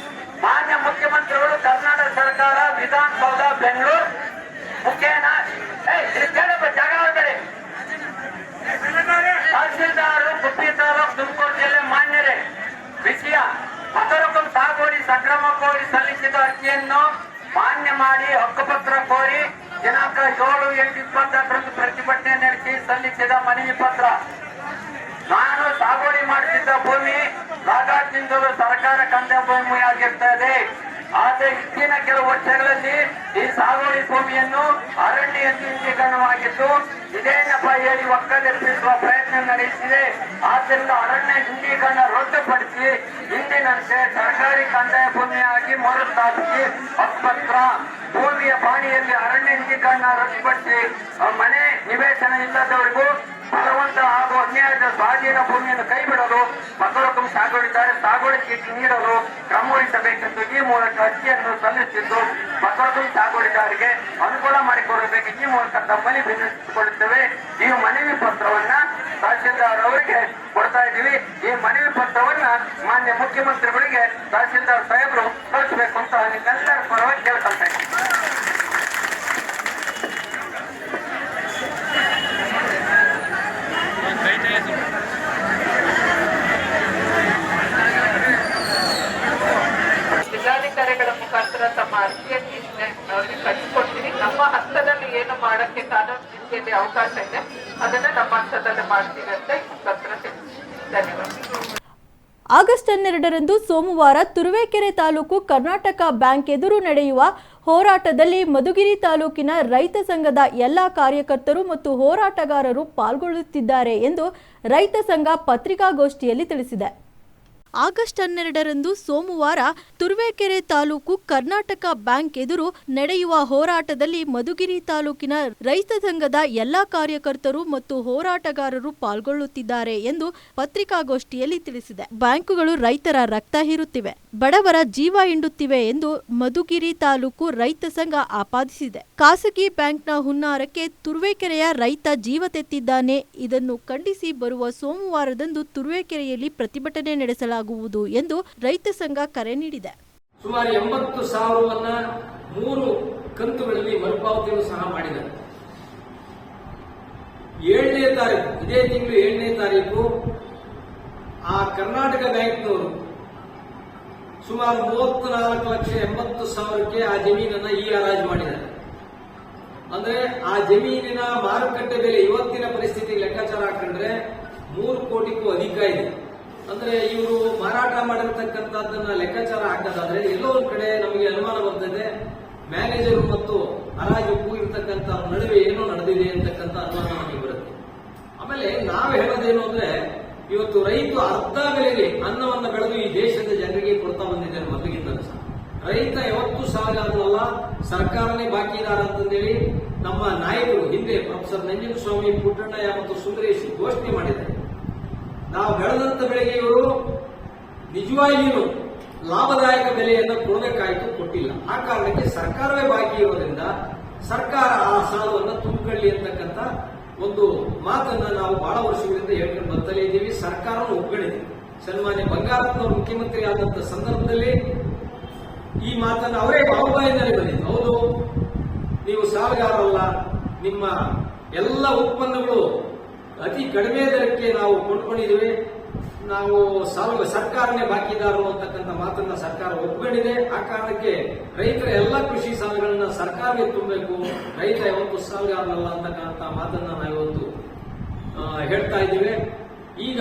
ಮಾನ್ಯ ಮುಖ್ಯಮಂತ್ರಿಗಳು ಕರ್ನಾಟಕ ಸರ್ಕಾರ ವಿಧಾನಸೌಧ ಬೆಂಗಳೂರು ಮುಖೇನ ಜಾಗಬೇಡಿ. ತಹಶೀಲ್ದಾರ್ ಗುಬ್ಬಿ ತಾಲೂಕು ತುಮಕೂರು ಜಿಲ್ಲೆ ಮಾನ್ಯರೇ, ವಿಷಯ ಪತ್ರಕಂ ಸಾಗುವಳಿ ಸಕ್ರಮ ಕೋರಿ ಸಲ್ಲಿಸಿದ ಅರ್ಜಿಯನ್ನು ಮಾನ್ಯ ಮಾಡಿ ಹಕ್ಕುಪತ್ರ ಕೋರಿ ದಿನಾಂಕ 7/8/28 ಪ್ರತಿಭಟನೆ ನಡೆಸಿ ಸಲ್ಲಿಸಿದ ಮನವಿ ಪತ್ರ. ನಾನು ಸಾಗುವಳಿ ಮಾಡುತ್ತಿದ್ದ ಭೂಮಿ ರಾಜಾಜಿಂದಲೂ ಸರ್ಕಾರ ಕಂದ ಭೂಮಿಯಾಗಿರ್ತಾ ಇದೆ. ಆದರೆ ಇತ್ತೀನ ಕೆಲವು ವರ್ಷಗಳಲ್ಲಿ ಈ ಸಾಗುವಳಿ ಭೂಮಿಯನ್ನು ಅರಣ್ಯ ಹಿಂದೀಕರಣವಾಗಿದ್ದು ಇದೇ ನೆಪ ಹೇಳಿ ಒಕ್ಕಲೆಬ್ಬಿಸುವ ಪ್ರಯತ್ನ ನಡೆಸಿದೆ. ಆದ್ದರಿಂದ ಅರಣ್ಯ ಹಿಂದೀಕರಣ ರದ್ದುಪಡಿಸಿ ಹಿಂದಿನಂತೆ ಸರ್ಕಾರಿ ಕಂದಾಯ ಭೂಮಿಯಾಗಿ ಮರುಸ್ಥಾಪಿಸಿ ಹಕ್ಕುಪತ್ರ ಭೂಮಿಯ ಪಾಣಿಯಲ್ಲಿ ಅರಣ್ಯ ಹಿಂದೀಕರಣ ರದ್ದುಪಡಿಸಿ ಮನೆ ನಿವೇಶನ ಇಲ್ಲದವರಿಗೂ ಬಲವಂತ ಹಾಗೂ ಅನ್ಯಾಯದ ಸ್ವಾಧೀನ ಭೂಮಿಯನ್ನು ಕೈಬಿಡಲು ಪತ್ರಕಂ ಸಾಗುವಳಿ ಚೀಟಿ ನೀಡಲು ಕ್ರಮವಹಿಸಬೇಕೆಂದು ಈ ಮೂಲಕ ಅರ್ಜಿಯನ್ನು ಸಲ್ಲಿಸಿದ್ದು ಪತ್ರಕಂ ಸಾಗುವಳಿದಾರರಿಗೆ ಅನುಕೂಲ ಮಾಡಿಕೊಡಬೇಕು. ಈ ಮೂಲಕ ತಮ್ಮಲ್ಲಿ ವಿನಂತಿಸಿಕೊಳ್ಳುತ್ತೇವೆ. ಈ ಮನವಿ ಪತ್ರವನ್ನ ತಹಶೀಲ್ದಾರ್ ಅವರಿಗೆ ಕೊಡ್ತಾ ಇದ್ದೀವಿ. ಈ ಮನವಿ ಪತ್ರವನ್ನ ಮಾನ್ಯ ಮುಖ್ಯಮಂತ್ರಿಗಳಿಗೆ ತಹಶೀಲ್ದಾರ್ ಸಾಹೇಬರು ಕಳಿಸಬೇಕು ಅಂತ ನಿಮ್ಮೆಲ್ಲರ ಪರವಾಗಿ ಕೇಳ್ಕೊಳ್ತಾ ಇದ್ದೀವಿ. ಜಿಲ್ಲಾಧಿಕಾರಿ ತಮ್ಮ ಹಂತದಲ್ಲಿ ಮಾಡ್ತೀವಿ ಅಂತ ಪತ್ರ ಧನ್ಯವಾದ. ಆಗಸ್ಟ್ 12ರಂದು ಸೋಮವಾರ ತುರುವೇಕೆರೆ ತಾಲೂಕು ಕರ್ನಾಟಕ ಬ್ಯಾಂಕ್ ಎದುರು ನಡೆಯುವ ಹೋರಾಟದಲ್ಲಿ ಮಧುಗಿರಿ ತಾಲೂಕಿನ ರೈತ ಸಂಘದ ಎಲ್ಲ ಕಾರ್ಯಕರ್ತರು ಮತ್ತು ಹೋರಾಟಗಾರರು ಪಾಲ್ಗೊಳ್ಳುತ್ತಿದ್ದಾರೆ ಎಂದು ರೈತ ಸಂಘ ಪತ್ರಿಕಾಗೋಷ್ಠಿಯಲ್ಲಿ ತಿಳಿಸಿದೆ. ಆಗಸ್ಟ್ 12ರಂದು ಸೋಮವಾರ ತುರುವೇಕೆರೆ ತಾಲೂಕು ಕರ್ನಾಟಕ ಬ್ಯಾಂಕ್ ಎದುರು ನಡೆಯುವ ಹೋರಾಟದಲ್ಲಿ ಮಧುಗಿರಿ ತಾಲೂಕಿನ ರೈತ ಸಂಘದ ಎಲ್ಲ ಕಾರ್ಯಕರ್ತರು ಮತ್ತು ಹೋರಾಟಗಾರರು ಪಾಲ್ಗೊಳ್ಳುತ್ತಿದ್ದಾರೆ ಎಂದು ಪತ್ರಿಕಾಗೋಷ್ಠಿಯಲ್ಲಿ ತಿಳಿಸಿದೆ. ಬ್ಯಾಂಕುಗಳು ರೈತರ ರಕ್ತ ಹೀರುತ್ತಿವೆ, ಬಡವರ ಜೀವ ಹಿಂಡುತ್ತಿವೆ ಎಂದು ಮಧುಗಿರಿ ತಾಲೂಕು ರೈತ ಸಂಘ ಆಪಾದಿಸಿದೆ. ಖಾಸಗಿ ಬ್ಯಾಂಕ್ನ ಹುನ್ನಾರಕ್ಕೆ ತುರುವೇಕೆರೆಯ ರೈತ ಜೀವ ತೆತ್ತಿದ್ದಾನೆ. ಇದನ್ನು ಖಂಡಿಸಿ ಬರುವ ಸೋಮವಾರದಂದು ತುರುವೇಕೆರೆಯಲ್ಲಿ ಪ್ರತಿಭಟನೆ ನಡೆಸಲಾಗುವುದು ಎಂದು ರೈತ ಸಂಘ ಕರೆ ನೀಡಿದೆ. ಸುಮಾರು 80,000 3 ಕಂತುಗಳಲ್ಲಿ ಮರುಪಾವತಿಯನ್ನು ಸಹ ಮಾಡಿದ್ದಾರೆ. 7ನೇ ತಾರೀಕು ಇದೇ ತಿಂಗಳು 7ನೇ ತಾರೀಕು ಆ ಕರ್ನಾಟಕ ಬ್ಯಾಂಕ್ನವರು ಸುಮಾರು 34,80,000ಕ್ಕೆ ಆ ಜಮೀನನ್ನ ಹರಾಜು ಮಾಡಿದ್ದಾರೆ. ಅಂದ್ರೆ ಆ ಜಮೀನಿನ ಮಾರುಕಟ್ಟೆ ಬೆಲೆ ಇವತ್ತಿನ ಪರಿಸ್ಥಿತಿ ಲೆಕ್ಕಾಚಾರ ಹಾಕೊಂಡ್ರೆ 3 ಕೋಟಿಗೂ ಅಧಿಕ ಇದೆ. ಅಂದ್ರೆ ಇವರು ಮಾರಾಟ ಮಾಡಿರ್ತಕ್ಕಂಥದ್ದನ್ನ ಲೆಕ್ಕಾಚಾರ ಹಾಕೋದಾದ್ರೆ ಎಲ್ಲೋ ಒಂದ್ ಕಡೆ ನಮಗೆ ಅನುಮಾನ ಬರ್ತದೆ, ಮ್ಯಾನೇಜರ್ ಮತ್ತು ಹರಾಜು ಇರ್ತಕ್ಕಂಥ ನಡುವೆ ಏನೋ ನಡೆದಿದೆ ಅಂತಕ್ಕಂಥ ಅನುಮಾನ ನಮಗೆ ಬರುತ್ತೆ. ಆಮೇಲೆ ನಾವು ಹೇಳೋದೇನು ಅಂದ್ರೆ ಇವತ್ತು ರೈತ ಅರ್ಧ ಬೆಲೆಗೆ ಅನ್ನವನ್ನು ಬೆಳೆದು ಈ ದೇಶದ ಜನರಿಗೆ ಕೊಡ್ತಾ ಬಂದಿದ್ದಾರೆ. ಮೊದಲಿಗಿಂತ ಸಹ ರೈತ ಯಾವತ್ತೂ ಸಾಲಗಾರನಲ್ಲ, ಸರ್ಕಾರನೇ ಬಾಕಿದಾರ ಅಂತಂದೇಳಿ ನಮ್ಮ ನಾಯಕರು ಹಿಂದೆ ಪ್ರೊಫೆಸರ್ ನಂಜನಸ್ವಾಮಿ, ಪುಟ್ಟಣ್ಣಯ್ಯ ಮತ್ತು ಸುಂದರೇಶ್ ಘೋಷಣೆ ಮಾಡಿದ್ದಾರೆ. ನಾವು ಬೆಳೆದಂತ ಬೆಳೆಗೆ ಇವರು ನಿಜವಾಗಿಯೂ ಲಾಭದಾಯಕ ಬೆಲೆಯನ್ನು ಕೊಡಬೇಕಾಯಿತು, ಕೊಟ್ಟಿಲ್ಲ. ಆ ಕಾರಣಕ್ಕೆ ಸರ್ಕಾರವೇ ಬಾಕಿ ಇರೋದ್ರಿಂದ ಸರ್ಕಾರ ಆ ಸಾಲವನ್ನು ತುಂಬಿಕೊಳ್ಳಿ ಅಂತಕ್ಕಂಥ ಒಂದು ಮಾತನ್ನ ನಾವು ಬಹಳ ವರ್ಷಗಳಿಂದ ಹೇಳ್ಕೊಂಡು ಬರ್ತಲೇ ಇದ್ದೀವಿ. ಸರ್ಕಾರವನ್ನು ಒಪ್ಕೊಂಡಿದೆ. ಸನ್ಮಾನ್ಯ ಬಂಗಾರಪ್ಪನವರು ಮುಖ್ಯಮಂತ್ರಿ ಆದಂತ ಸಂದರ್ಭದಲ್ಲಿ ಈ ಮಾತನ್ನು ಅವರೇ ಬಾಹುಬಾಯಿಂದಲೇ ಬಂದಿದ್ದು. ಹೌದು, ನೀವು ಸಾಲಗಾರರಲ್ಲ, ನಿಮ್ಮ ಎಲ್ಲ ಉತ್ಪನ್ನಗಳು ಅತಿ ಕಡಿಮೆ ದರಕ್ಕೆ ನಾವು ಕೊಂಡ್ಕೊಂಡಿದ್ದೇವೆ, ನಾವು ಸರ್ಕಾರನೇ ಬಾಕಿದಾರರು ಅಂತಕ್ಕಂಥ ಮಾತನ್ನ ಸರ್ಕಾರ ಒಪ್ಕೊಂಡಿದೆ. ಆ ಕಾರಣಕ್ಕೆ ರೈತರ ಎಲ್ಲ ಕೃಷಿ ಸಾಲಗಳನ್ನ ಸರ್ಕಾರವೇ ತುಂಬಬೇಕು, ರೈತ ಯಾವತ್ತು ಸಾಲಗಾರನಲ್ಲ ಅಂತಕ್ಕಂಥ ಮಾತನ್ನ ನಾವಿವತ್ತು ಹೇಳ್ತಾ ಇದ್ದೇವೆ. ಈಗ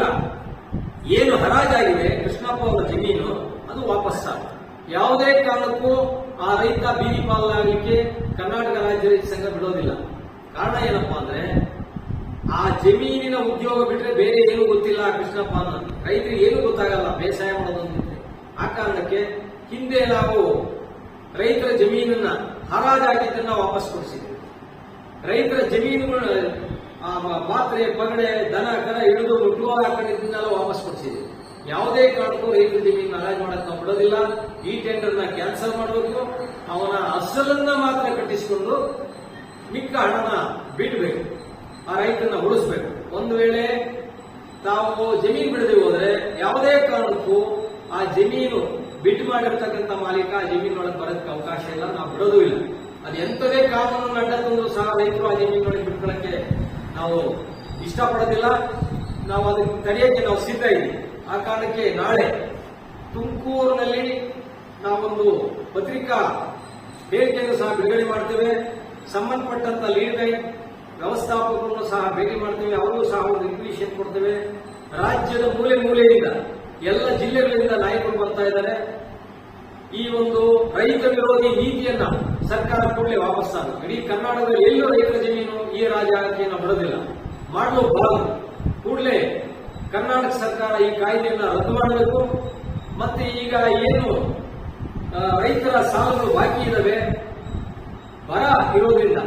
ಏನು ಹರಾಜಾಗಿದೆ ಕೃಷ್ಣಪ್ಪ ಅವರ ಜಮೀನು, ಅದು ವಾಪಸ್ ಯಾವುದೇ ಕಾರಣಕ್ಕೂ ಆ ರೈತ ಬೀದಿ ಪಾಲಾಗಲಿಕ್ಕೆ ಕರ್ನಾಟಕ ರಾಜ್ಯ ರೈತ ಸಂಘ ಬಿಡೋದಿಲ್ಲ. ಕಾರಣ ಏನಪ್ಪಾ ಅಂದ್ರೆ ಆ ಜಮೀನಿನ ಉದ್ಯೋಗ ಬಿಟ್ರೆ ಬೇರೆ ಏನು ಗೊತ್ತಿಲ್ಲ ಕೃಷ್ಣಪ್ಪ ಅನ್ನೋದು. ರೈತರಿಗೆ ಏನು ಗೊತ್ತಾಗಲ್ಲ ಬೇಸಾಯ ಮಾಡೋದಂದ್ರೆ. ಆ ಕಾರಣಕ್ಕೆ ಹಿಂದೆ ನಾವು ರೈತರ ಜಮೀನನ್ನ ಹರಾಜಾಗಿದ್ದನ್ನ ವಾಪಸ್ ಕೊಡಿಸಿದ್ವಿ. ರೈತರ ಜಮೀನುಗಳ ಪಾತ್ರೆ, ಪಗಡೆ, ದನ ಕರ ಹಿಡಿದು ಮುಟ್ಟುವ ಹಾಕೊಂಡಿದ್ದನ್ನೆಲ್ಲ ವಾಪಸ್ ಕೊಡಿಸಿದ್ವಿ. ಯಾವುದೇ ಕಾರಣಕ್ಕೂ ರೈತರ ಜಮೀನು ಹರಾಜು ಮಾಡಕ್ ನಾವು ಬಿಡೋದಿಲ್ಲ. ಈ ಟೆಂಡರ್ನ ಕ್ಯಾನ್ಸಲ್ ಮಾಡಬೇಕು, ಅವನ ಅಸಲನ್ನ ಮಾತ್ರ ಕಟ್ಟಿಸಿಕೊಂಡು ಮಿಕ್ಕ ಹಣನ ಬಿಡಬೇಕು, ಆ ರೈತನ ಉಳಿಸ್ಬೇಕು. ಒಂದು ವೇಳೆ ತಾವು ಜಮೀನು ಬಿಡದೆ ಹೋದ್ರೆ ಯಾವುದೇ ಕಾರಣಕ್ಕೂ ಆ ಜಮೀನು ಬಿಟ್ಟು ಮಾಡಿರ್ತಕ್ಕಂಥ ಮಾಲೀಕ ಆ ಜಮೀನೊಳಗೆ ಬರೋದಕ್ಕೆ ಅವಕಾಶ ಇಲ್ಲ, ನಾವು ಬಿಡೋದು ಇಲ್ಲ. ಅದು ಎಂಥದೇ ಕಾನೂನು ಅಡ್ಡ ತಂದು ಸಹ ರೈತರು ಆ ಜಮೀನೊಳಗೆ ಬಿಟ್ಕೊಳ್ಳಕ್ಕೆ ನಾವು ಇಷ್ಟಪಡೋದಿಲ್ಲ. ನಾವು ಅದಕ್ಕೆ ತಡೆಯಕ್ಕೆ ನಾವು ಸಿದ್ಧ ಇದ್ದೀವಿ. ಆ ಕಾರಣಕ್ಕೆ ನಾಳೆ ತುಮಕೂರಿನಲ್ಲಿ ನಾವೊಂದು ಪತ್ರಿಕಾ ಹೇಳಿಕೆಯನ್ನು ಸಹ ಬಿಡುಗಡೆ ಮಾಡ್ತೇವೆ. ಸಂಬಂಧಪಟ್ಟಂತ ಲೀಡ್ ಬ್ಯಾಂಕ್ ವ್ಯವಸ್ಥಾಪಕರನ್ನು ಸಹ ಭೇಟಿ ಮಾಡ್ತೇವೆ, ಅವರಿಗೂ ಸಹ ಒಂದು ಇನ್ವಿಟೇಷನ್ ಕೊಡ್ತೇವೆ. ರಾಜ್ಯದ ಮೂಲೆ ಮೂಲೆಯಿಂದ ಎಲ್ಲ ಜಿಲ್ಲೆಗಳಿಂದ ನಾಯಕರು ಬರ್ತಾ ಇದ್ದಾರೆ. ಈ ಒಂದು ರೈತ ವಿರೋಧಿ ನೀತಿಯನ್ನ ಸರ್ಕಾರ ಕೂಡಲೇ ವಾಪಸ್ ಆಗಬೇಕು. ಇಡೀ ಕರ್ನಾಟಕದಲ್ಲಿ ಎಲ್ಲೂ ರೈತರ ಜಮೀನು ಈ ರಾಜ್ಯಕ್ಕೆ ನಾವು ಬಿಡೋದಿಲ್ಲ, ಮಾಡಲೂಬಾರದು. ಕೂಡಲೇ ಕರ್ನಾಟಕ ಸರ್ಕಾರ ಈ ಕಾಯ್ದೆಯನ್ನು ರದ್ದು ಮಾಡಬೇಕು. ಮತ್ತೆ ಈಗ ಏನು ರೈತರ ಸಾಲಗಳು ಬಾಕಿ ಇದ್ದಾವೆ, ಬರ ಇರೋದ್ರಿಂದ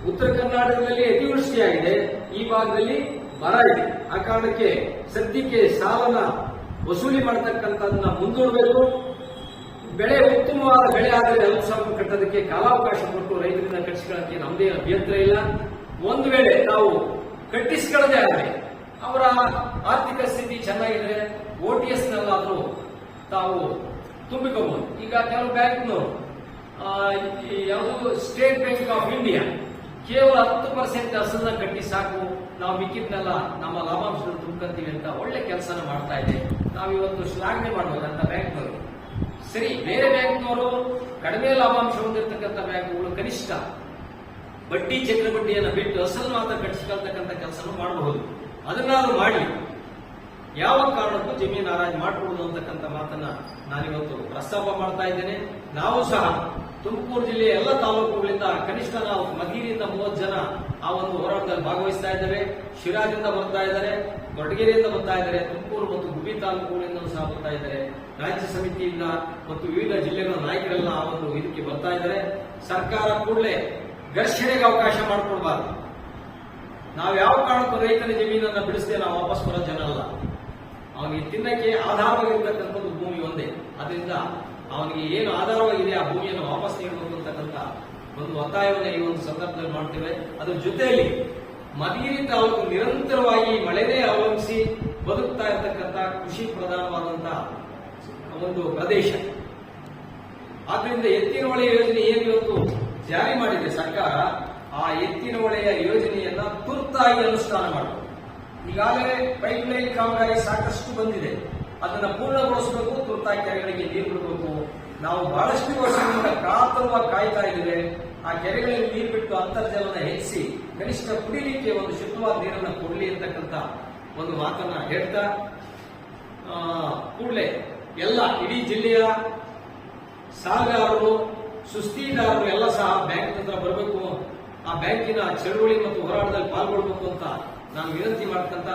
ಉತ್ತರ ಕರ್ನಾಟಕದಲ್ಲಿ ಅತಿವೃಷ್ಟಿಯಾಗಿದೆ, ಈ ಭಾಗದಲ್ಲಿ ಬರ ಇದೆ. ಆ ಕಾರಣಕ್ಕೆ ಸದ್ಯಕ್ಕೆ ಸಾಲನ ವಸೂಲಿ ಮಾಡತಕ್ಕಂಥದನ್ನ ಮುಂದೂಡಬೇಕು. ಬೆಳೆ ಉತ್ತಮವಾದ ಬೆಳೆ ಆದರೆ 40,000 ಕಟ್ಟೋದಕ್ಕೆ ಕಾಲಾವಕಾಶ ಕೊಟ್ಟು ರೈತರಿಂದ ಕಟ್ಟಿಸಿಕೊಳ್ಳಕ್ಕೆ ನಮ್ಮದೇ ಅಭ್ಯಂತರ ಇಲ್ಲ. ಒಂದು ವೇಳೆ ತಾವು ಕಟ್ಟಿಸಿಕೊಳ್ಳದೆ ಆದರೆ ಅವರ ಆರ್ಥಿಕ ಸ್ಥಿತಿ ಚೆನ್ನಾಗಿದ್ರೆ OTS ನಲ್ಲಾದ್ರೂ ತಾವು ತುಂಬಿಕೋಬಹುದು. ಈಗ ಕೆಲವು ಬ್ಯಾಂಕ್ನವರು ಯಾವುದು ಸ್ಟೇಟ್ ಬ್ಯಾಂಕ್ ಆಫ್ ಇಂಡಿಯಾ ಕೇವಲ 10% ಅಸಲನ್ನ ಕಟ್ಟಿ ಸಾಕು, ನಾವು ಮಿಕ್ಕಿದ್ನೆಲ್ಲ ನಮ್ಮ ಲಾಭಾಂಶಗಳು ತುಂಬ್ಕೊಂತೀವಿ ಅಂತ ಒಳ್ಳೆ ಕೆಲಸನ ಮಾಡ್ತಾ ಇದೆ. ನಾವಿವತ್ತು ಶ್ಲಾಘನೆ ಮಾಡಬಹುದಂತ ಬ್ಯಾಂಕ್ನವರು. ಸರಿ, ಬೇರೆ ಬ್ಯಾಂಕ್ನವರು ಕಡಿಮೆ ಲಾಭಾಂಶ ಹೊಂದಿರತಕ್ಕಂಥ ಬ್ಯಾಂಕ್ಗಳು ಕನಿಷ್ಠ ಬಡ್ಡಿ ಚಕ್ರಬಡ್ಡಿಯನ್ನು ಬಿಟ್ಟು ಅಸಲು ಮಾತ್ರ ಕಟ್ಟಿಸ್ಕೊಳ್ತಕ್ಕಂಥ ಕೆಲಸನೂ ಮಾಡಬಹುದು. ಅದನ್ನಾದ್ರೂ ಮಾಡಲಿ. ಯಾವ ಕಾರಣಕ್ಕೂ ಜಮೀನು ಹರಾಜು ಮಾಡಿಕೊಡುದು ಅಂತಕ್ಕಂಥ ಮಾತನ್ನ ನಾನಿವತ್ತು ಪ್ರಸ್ತಾಪ ಮಾಡ್ತಾ ಇದ್ದೇನೆ. ನಾವು ಸಹ ತುಮಕೂರು ಜಿಲ್ಲೆಯ ಎಲ್ಲ ತಾಲೂಕುಗಳಿಂದ ಕನಿಷ್ಠ ನಾವು ಮಧೀರಿಂದ 30 ಜನ ಆ ಒಂದು ಹೋರಾಟದಲ್ಲಿ ಭಾಗವಹಿಸ್ತಾ ಇದ್ದೇವೆ. ಶಿರಾದಿಂದ ಬರ್ತಾ ಇದ್ದಾರೆ, ಕೊರಟಗೆರೆಯಿಂದ ಬರ್ತಾ ಇದ್ದಾರೆ, ತುಮಕೂರು ಮತ್ತು ಗುಬ್ಬಿ ತಾಲೂಕುಗಳಿಂದ ಸಹ ಬರ್ತಾ ಇದ್ದಾರೆ. ರಾಜ್ಯ ಸಮಿತಿಯಿಂದ ಮತ್ತು ವಿವಿಧ ಜಿಲ್ಲೆಗಳ ನಾಯಕರೆಲ್ಲ ಆ ಒಂದು ಇದಕ್ಕೆ ಬರ್ತಾ ಇದ್ದಾರೆ. ಸರ್ಕಾರ ಕೂಡಲೇ ಘರ್ಷಣೆಗೆ ಅವಕಾಶ ಮಾಡಿಕೊಡ್ಬಾರ್ದು. ನಾವು ಯಾವ ಕಾರಣಕ್ಕೂ ರೈತನ ಜಮೀನನ್ನ ಬಿಡಿಸದೆ ನಾವು ವಾಪಸ್ ಬರೋ ಜನ ಅಲ್ಲ. ಅವನಿಗೆ ತಿನ್ನಕ್ಕೆ ಆಧಾರವಾಗಿರ್ತಕ್ಕಂಥದ್ದು ಭೂಮಿ ಒಂದೇ. ಅದರಿಂದ ಅವನಿಗೆ ಏನು ಆಧಾರವಾಗಿದೆ ಆ ಭೂಮಿಯನ್ನು ವಾಪಸ್ ನೀಡಬೇಕು ಅಂತಕ್ಕಂಥ ಒಂದು ಒತ್ತಾಯವನ್ನು ಈ ಒಂದು ಸಂದರ್ಭದಲ್ಲಿ ಮಾಡ್ತೇವೆ. ಅದ್ರ ಜೊತೆಯಲ್ಲಿ ಮಧುಗಿರಿ ತಾಲೂಕು ನಿರಂತರವಾಗಿ ಮಳೆನೇ ಅವಲಂಬಿಸಿ ಬದುಕ್ತಾ ಇರತಕ್ಕಂಥ ಕೃಷಿ ಪ್ರಧಾನವಾದಂತಹ ಒಂದು ಪ್ರದೇಶ. ಆದ್ರಿಂದ ಎತ್ತಿನ ಹೊಳೆ ಯೋಜನೆ ಏನು ಇವತ್ತು ಜಾರಿ ಮಾಡಿದೆ ಸರ್ಕಾರ, ಆ ಎತ್ತಿನ ಹೊಳೆಯ ಯೋಜನೆಯನ್ನ ತುರ್ತಾಗಿ ಅನುಷ್ಠಾನ ಮಾಡಬೇಕು. ಈಗಾಗಲೇ ಪೈಪ್ಲೈನ್ ಕಾಮಗಾರಿ ಸಾಕಷ್ಟು ಬಂದಿದೆ, ಅದನ್ನ ಪೂರ್ಣಗೊಳಿಸಬೇಕು. ತುರ್ತಾಗಿ ಕೆರೆಗಳಿಗೆ ನೀರು ಬಿಡಬೇಕು. ನಾವು ಬಹಳಷ್ಟು ವರ್ಷಗಳಿಂದ ಕಾತರವಾಗಿ ಕಾಯ್ತಾ ಇದ್ದೇವೆ. ಆ ಕೆರೆಗಳಲ್ಲಿ ನೀರು ಬಿಟ್ಟು ಅಂತರ್ಜಲನ ಹೆಚ್ಚಿಸಿ ಕನಿಷ್ಠ ಕುಡಿಲಿಕ್ಕೆ ಒಂದು ಶುದ್ಧವಾದ ನೀರನ್ನು ಕೊಡಲಿ ಅಂತಕ್ಕಂಥ ಒಂದು ಮಾತನ್ನ ಹೇಳ್ತಾ ಕೂಡಲೇ ಎಲ್ಲ ಇಡೀ ಜಿಲ್ಲೆಯ ಸಾಲಗಾರರು, ಸುಸ್ತಿದಾರರು ಎಲ್ಲ ಸಹ ಬ್ಯಾಂಕ್ ಹತ್ರ ಬರಬೇಕು. ಆ ಬ್ಯಾಂಕಿನ ಚಳುವಳಿ ಮತ್ತು ಹೋರಾಟದಲ್ಲಿ ಪಾಲ್ಗೊಳ್ಳಬೇಕು ಅಂತ ನಾನು ವಿನಂತಿ ಮಾಡ್ತಂತ.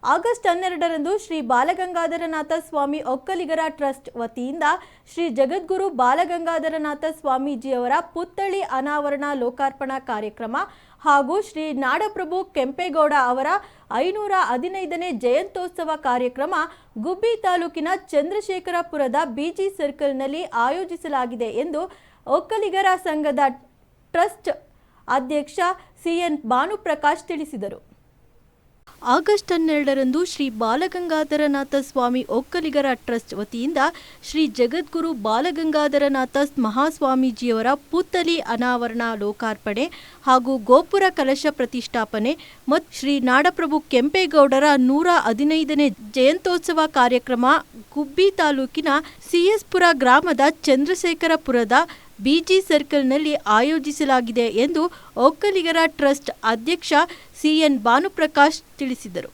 ಆಗಸ್ಟ್ 12ರಂದು ಶ್ರೀ ಬಾಲಗಂಗಾಧರನಾಥ ಸ್ವಾಮಿ ಒಕ್ಕಲಿಗರ ಟ್ರಸ್ಟ್ ವತಿಯಿಂದ ಶ್ರೀ ಜಗದ್ಗುರು ಬಾಲಗಂಗಾಧರನಾಥ ಸ್ವಾಮೀಜಿಯವರ ಪುತ್ಥಳಿ ಅನಾವರಣ ಲೋಕಾರ್ಪಣಾ ಕಾರ್ಯಕ್ರಮ ಹಾಗೂ ಶ್ರೀ ನಾಡಪ್ರಭು ಕೆಂಪೇಗೌಡ ಅವರ 515ನೇ ಜಯಂತ್ಯೋತ್ಸವ ಕಾರ್ಯಕ್ರಮ ಗುಬ್ಬಿ ತಾಲೂಕಿನ ಚಂದ್ರಶೇಖರಪುರದ ಬಿಜಿ ಸರ್ಕಲ್ನಲ್ಲಿ ಆಯೋಜಿಸಲಾಗಿದೆ ಎಂದು ಒಕ್ಕಲಿಗರ ಸಂಘದ ಟ್ರಸ್ಟ್ ಅಧ್ಯಕ್ಷ ಸಿಎನ್ ಭಾನುಪ್ರಕಾಶ್ ತಿಳಿಸಿದರು. ಆಗಸ್ಟ್ 12ರಂದು ಶ್ರೀ ಬಾಲಗಂಗಾಧರನಾಥ ಸ್ವಾಮಿ ಒಕ್ಕಲಿಗರ ಟ್ರಸ್ಟ್ ವತಿಯಿಂದ ಶ್ರೀ ಜಗದ್ಗುರು ಬಾಲಗಂಗಾಧರನಾಥ ಮಹಾಸ್ವಾಮೀಜಿಯವರ ಪುತ್ಥಳಿ ಅನಾವರಣ ಲೋಕಾರ್ಪಣೆ ಹಾಗೂ ಗೋಪುರ ಕಲಶ ಪ್ರತಿಷ್ಠಾಪನೆ ಮತ್ತು ಶ್ರೀ ನಾಡಪ್ರಭು ಕೆಂಪೇಗೌಡರ 115ನೇ ಜಯಂತ್ಯೋತ್ಸವ ಕಾರ್ಯಕ್ರಮ ಗುಬ್ಬಿ ತಾಲೂಕಿನ ಸಿಎಸ್ಪುರ ಗ್ರಾಮದ ಚಂದ್ರಶೇಖರಪುರದ ಬಿಜಿ ಸರ್ಕಲ್ನಲ್ಲಿ ಆಯೋಜಿಸಲಾಗಿದೆ ಎಂದು ಒಕ್ಕಲಿಗರ ಟ್ರಸ್ಟ್ ಅಧ್ಯಕ್ಷ ಸಿಎನ್ ಭಾನುಪ್ರಕಾಶ್ ತಿಳಿಸಿದರು.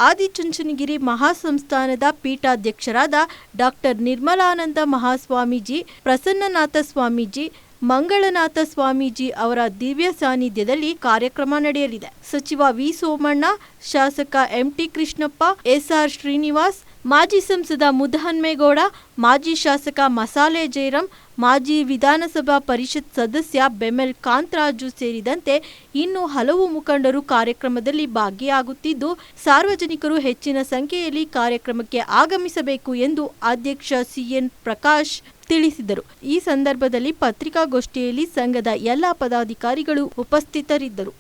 ಆದಿಚುಂಚನಗಿರಿ ಮಹಾಸಂಸ್ಥಾನದ ಪೀಠಾಧ್ಯಕ್ಷರಾದ ಡಾಕ್ಟರ್ ನಿರ್ಮಲಾನಂದ ಮಹಾಸ್ವಾಮೀಜಿ, ಪ್ರಸನ್ನನಾಥ ಸ್ವಾಮೀಜಿ, ಮಂಗಳನಾಥ ಸ್ವಾಮೀಜಿ ಅವರ ದಿವ್ಯ ಸಾನ್ನಿಧ್ಯದಲ್ಲಿ ಕಾರ್ಯಕ್ರಮ ನಡೆಯಲಿದೆ. ಸಚಿವ ವಿ ಸೋಮಣ್ಣ, ಶಾಸಕ ಎಂಟಿ ಕೃಷ್ಣಪ್ಪ, ಎಸ್ಆರ್ ಶ್ರೀನಿವಾಸ್, ಮಾಜಿ ಸಂಸದ ಮುದ್ದಹನ್ಮೇಗೌಡ, ಮಾಜಿ ಶಾಸಕ ಮಸಾಲೆ ಜಯರಾಮ್, ಮಾಜಿ ವಿಧಾನಸಭಾ ಪರಿಷತ್ ಸದಸ್ಯ ಬೆಮೆಲ್ ಕಾಂತರಾಜು ಸೇರಿದಂತೆ ಇನ್ನು ಹಲವು ಮುಖಂಡರು ಕಾರ್ಯಕ್ರಮದಲ್ಲಿ ಭಾಗಿಯಾಗುತ್ತಿದ್ದು, ಸಾರ್ವಜನಿಕರು ಹೆಚ್ಚಿನ ಸಂಖ್ಯೆಯಲ್ಲಿ ಕಾರ್ಯಕ್ರಮಕ್ಕೆ ಆಗಮಿಸಬೇಕು ಎಂದು ಅಧ್ಯಕ್ಷ ಸಿಎನ್ ಪ್ರಕಾಶ್ ತಿಳಿಸಿದರು. ಈ ಸಂದರ್ಭದಲ್ಲಿ ಪತ್ರಿಕಾಗೋಷ್ಠಿಯಲ್ಲಿ ಸಂಘದ ಎಲ್ಲ ಪದಾಧಿಕಾರಿಗಳು ಉಪಸ್ಥಿತರಿದ್ದರು.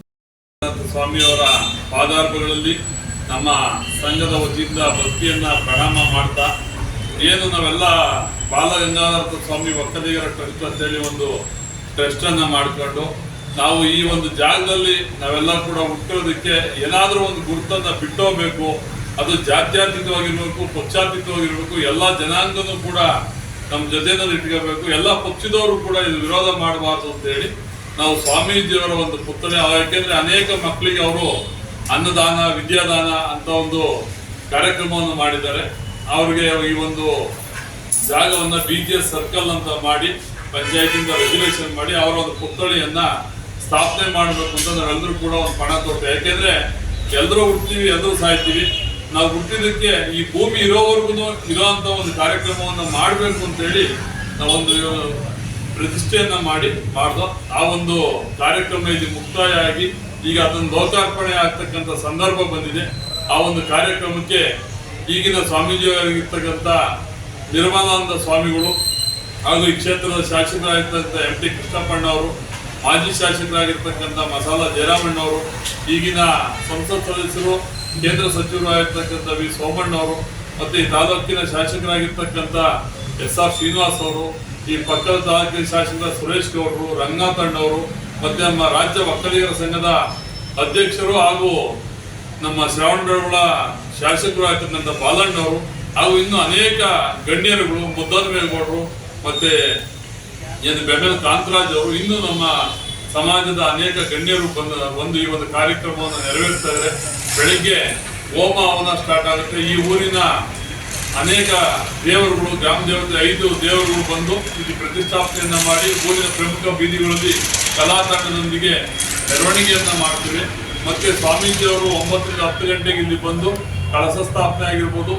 ಸ್ವಾಮಿಯವರ ಪಾದಾರ್ಪಗಳಲ್ಲಿ ನಮ್ಮ ಸಂಘದ ವತಿಯಿಂದ ಭಕ್ತಿಯನ್ನ ಪ್ರಣಾಮ ಮಾಡ್ತಾ, ಏನು ನಾವೆಲ್ಲ ಬಾಲಗಂಗಾಧರ ಸ್ವಾಮಿ ಒಕ್ಕಲಿಗರ ಟ್ರಸ್ಟ್ ಅಂತೇಳಿ ಒಂದು ಟ್ರಸ್ಟ್ ಅನ್ನ ಮಾಡಿಕೊಂಡು ನಾವು ಈ ಒಂದು ಜಾಗದಲ್ಲಿ ನಾವೆಲ್ಲ ಕೂಡ ಹುಟ್ಟೋದಕ್ಕೆ ಏನಾದರೂ ಒಂದು ಗುರುತನ್ನ ಬಿಟ್ಟೋಗ್ಬೇಕು. ಅದು ಜಾತ್ಯತೀತವಾಗಿರ್ಬೇಕು, ಪಕ್ಷಾತೀತವಾಗಿರ್ಬೇಕು, ಎಲ್ಲ ಜನಾಂಗನೂ ಕೂಡ ನಮ್ಮ ಜೊತೆನಲ್ಲಿ ಇಟ್ಕೋಬೇಕು. ಎಲ್ಲ ಪಕ್ಷದವರು ಕೂಡ ಇದು ವಿರೋಧ ಮಾಡಬಾರ್ದು ಅಂತೇಳಿ ನಾವು ಸ್ವಾಮೀಜಿಯವರ ಒಂದು ಪುತ್ಥಳಿ, ಯಾಕೆಂದ್ರೆ ಅನೇಕ ಮಕ್ಕಳಿಗೆ ಅವರು ಅನ್ನದಾನ, ವಿದ್ಯಾದಾನ ಅಂತ ಒಂದು ಕಾರ್ಯಕ್ರಮವನ್ನು ಮಾಡಿದ್ದಾರೆ. ಅವ್ರಿಗೆ ಈ ಒಂದು ಜಾಗವನ್ನ ಬಿಜಿಎಸ್ ಸರ್ಕಲ್ ಅಂತ ಮಾಡಿ ಪಂಚಾಯತಿಂದ ರೆಗ್ಯುಲೇಷನ್ ಮಾಡಿ ಅವರ ಒಂದು ಪುತ್ಥಳಿಯನ್ನ ಸ್ಥಾಪನೆ ಮಾಡಬೇಕು ಅಂತ ನಾವೆಲ್ಲರೂ ಕೂಡ ಒಂದು ಪಣ ತೊಡ್ತೇವೆ. ಯಾಕೆಂದ್ರೆ ಎಲ್ಲರೂ ಹುಡ್ತೀವಿ, ಎಲ್ಲರೂ ಸಾಯ್ತೀವಿ. ನಾವು ಹುಟ್ಟಿದಕ್ಕೆ ಈ ಭೂಮಿ ಇರೋವರೆಗೂ ಇರೋಂಥ ಒಂದು ಕಾರ್ಯಕ್ರಮವನ್ನು ಮಾಡಬೇಕು ಅಂತೇಳಿ ನಾವೊಂದು ಪ್ರತಿಷ್ಠೆಯನ್ನ ಮಾಡ್ದೋ. ಆ ಒಂದು ಕಾರ್ಯಕ್ರಮ ಇಲ್ಲಿ ಮುಕ್ತಾಯ ಆಗಿ ಈಗ ಅದನ್ನು ಲೋಕಾರ್ಪಣೆ ಆಗ್ತಕ್ಕಂಥ ಸಂದರ್ಭ ಬಂದಿದೆ. ಆ ಒಂದು ಕಾರ್ಯಕ್ರಮಕ್ಕೆ ಈಗಿನ ಸ್ವಾಮೀಜಿಯವರಿಗಿರ್ತಕ್ಕಂಥ ನಿರ್ಮಲಾನಂದ ಸ್ವಾಮಿಗಳು ಹಾಗೂ ಈ ಕ್ಷೇತ್ರದ ಶಾಸಕರಾಗಿರ್ತಕ್ಕಂಥ ಎಂಟಿ ಕೃಷ್ಣಪ್ಪಣ್ಣ ಅವರು, ಮಾಜಿ ಶಾಸಕರಾಗಿರ್ತಕ್ಕಂಥ ಮಸಾಲಾ ಜಯರಾಮಣ್ಣ ಅವರು, ಈಗಿನ ಸಂಸತ್ ಸದಸ್ಯರು, ಕೇಂದ್ರ ಸಚಿವರಾಗಿರ್ತಕ್ಕಂಥ ವಿ ಸೋಮಣ್ಣ ಅವರು, ಮತ್ತೆ ಈ ತಾಲೂಕಿನ ಶಾಸಕರಾಗಿರ್ತಕ್ಕಂಥ ಎಸ್ಆರ್ ಶ್ರೀನಿವಾಸ್ ಅವರು, ಈ ಪಕ್ಕದ ತಾಲೂಕಿನ ಶಾಸಕ ಸುರೇಶ್ ಗೌಡರು, ರಂಗನಾಥಣ್ಣ ಅವರು, ಮತ್ತೆ ನಮ್ಮ ರಾಜ್ಯ ಒಕ್ಕಲಿಗರ ಸಂಘದ ಅಧ್ಯಕ್ಷರು ಹಾಗೂ ನಮ್ಮ ಶ್ರವಣಬೆಳಗೊಳ ಶಾಸಕರು ಆಗಿರ್ತಕ್ಕಂಥ ಬಾಲಣ್ಣವರು ಹಾಗೂ ಇನ್ನು ಅನೇಕ ಗಣ್ಯರುಗಳು, ಮುದ್ದಹನುಮೇಗೌಡರು, ಮತ್ತೆ ಏನು ಬೆಮೆಲ್ ಕಾಂತರಾಜ್ ಅವರು, ಇನ್ನು ನಮ್ಮ ಸಮಾಜದ ಅನೇಕ ಗಣ್ಯರು ಬಂದು ಈ ಒಂದು ಕಾರ್ಯಕ್ರಮವನ್ನು ನೆರವೇರಿಸ್ತಾ ಇದ್ದಾರೆ. ಬೆಳಿಗ್ಗೆ ಹೋಮ ಹವನ ಸ್ಟಾರ್ಟ್ ಆಗುತ್ತೆ. ಈ ಊರಿನ ಅನೇಕ ದೇವರುಗಳು, ಗ್ರಾಮ ದೇವತೆ 5 ದೇವರುಗಳು ಬಂದು ಇಲ್ಲಿ ಪ್ರತಿಷ್ಠಾಪನೆಯನ್ನ ಮಾಡಿ ಊರಿನ ಪ್ರಮುಖ ಬೀದಿಗಳಲ್ಲಿ ಕಲಾ ತಂಡದೊಂದಿಗೆ ಮೆರವಣಿಗೆಯನ್ನ ಮಾಡ್ತೀವಿ. ಮತ್ತೆ ಸ್ವಾಮೀಜಿಯವರು 9 ರಿಂದ 10 ಗಂಟೆಗೆ ಇಲ್ಲಿ ಬಂದು ಕಳಶ ಸ್ಥಾಪನೆ ಆಗಿರ್ಬೋದು.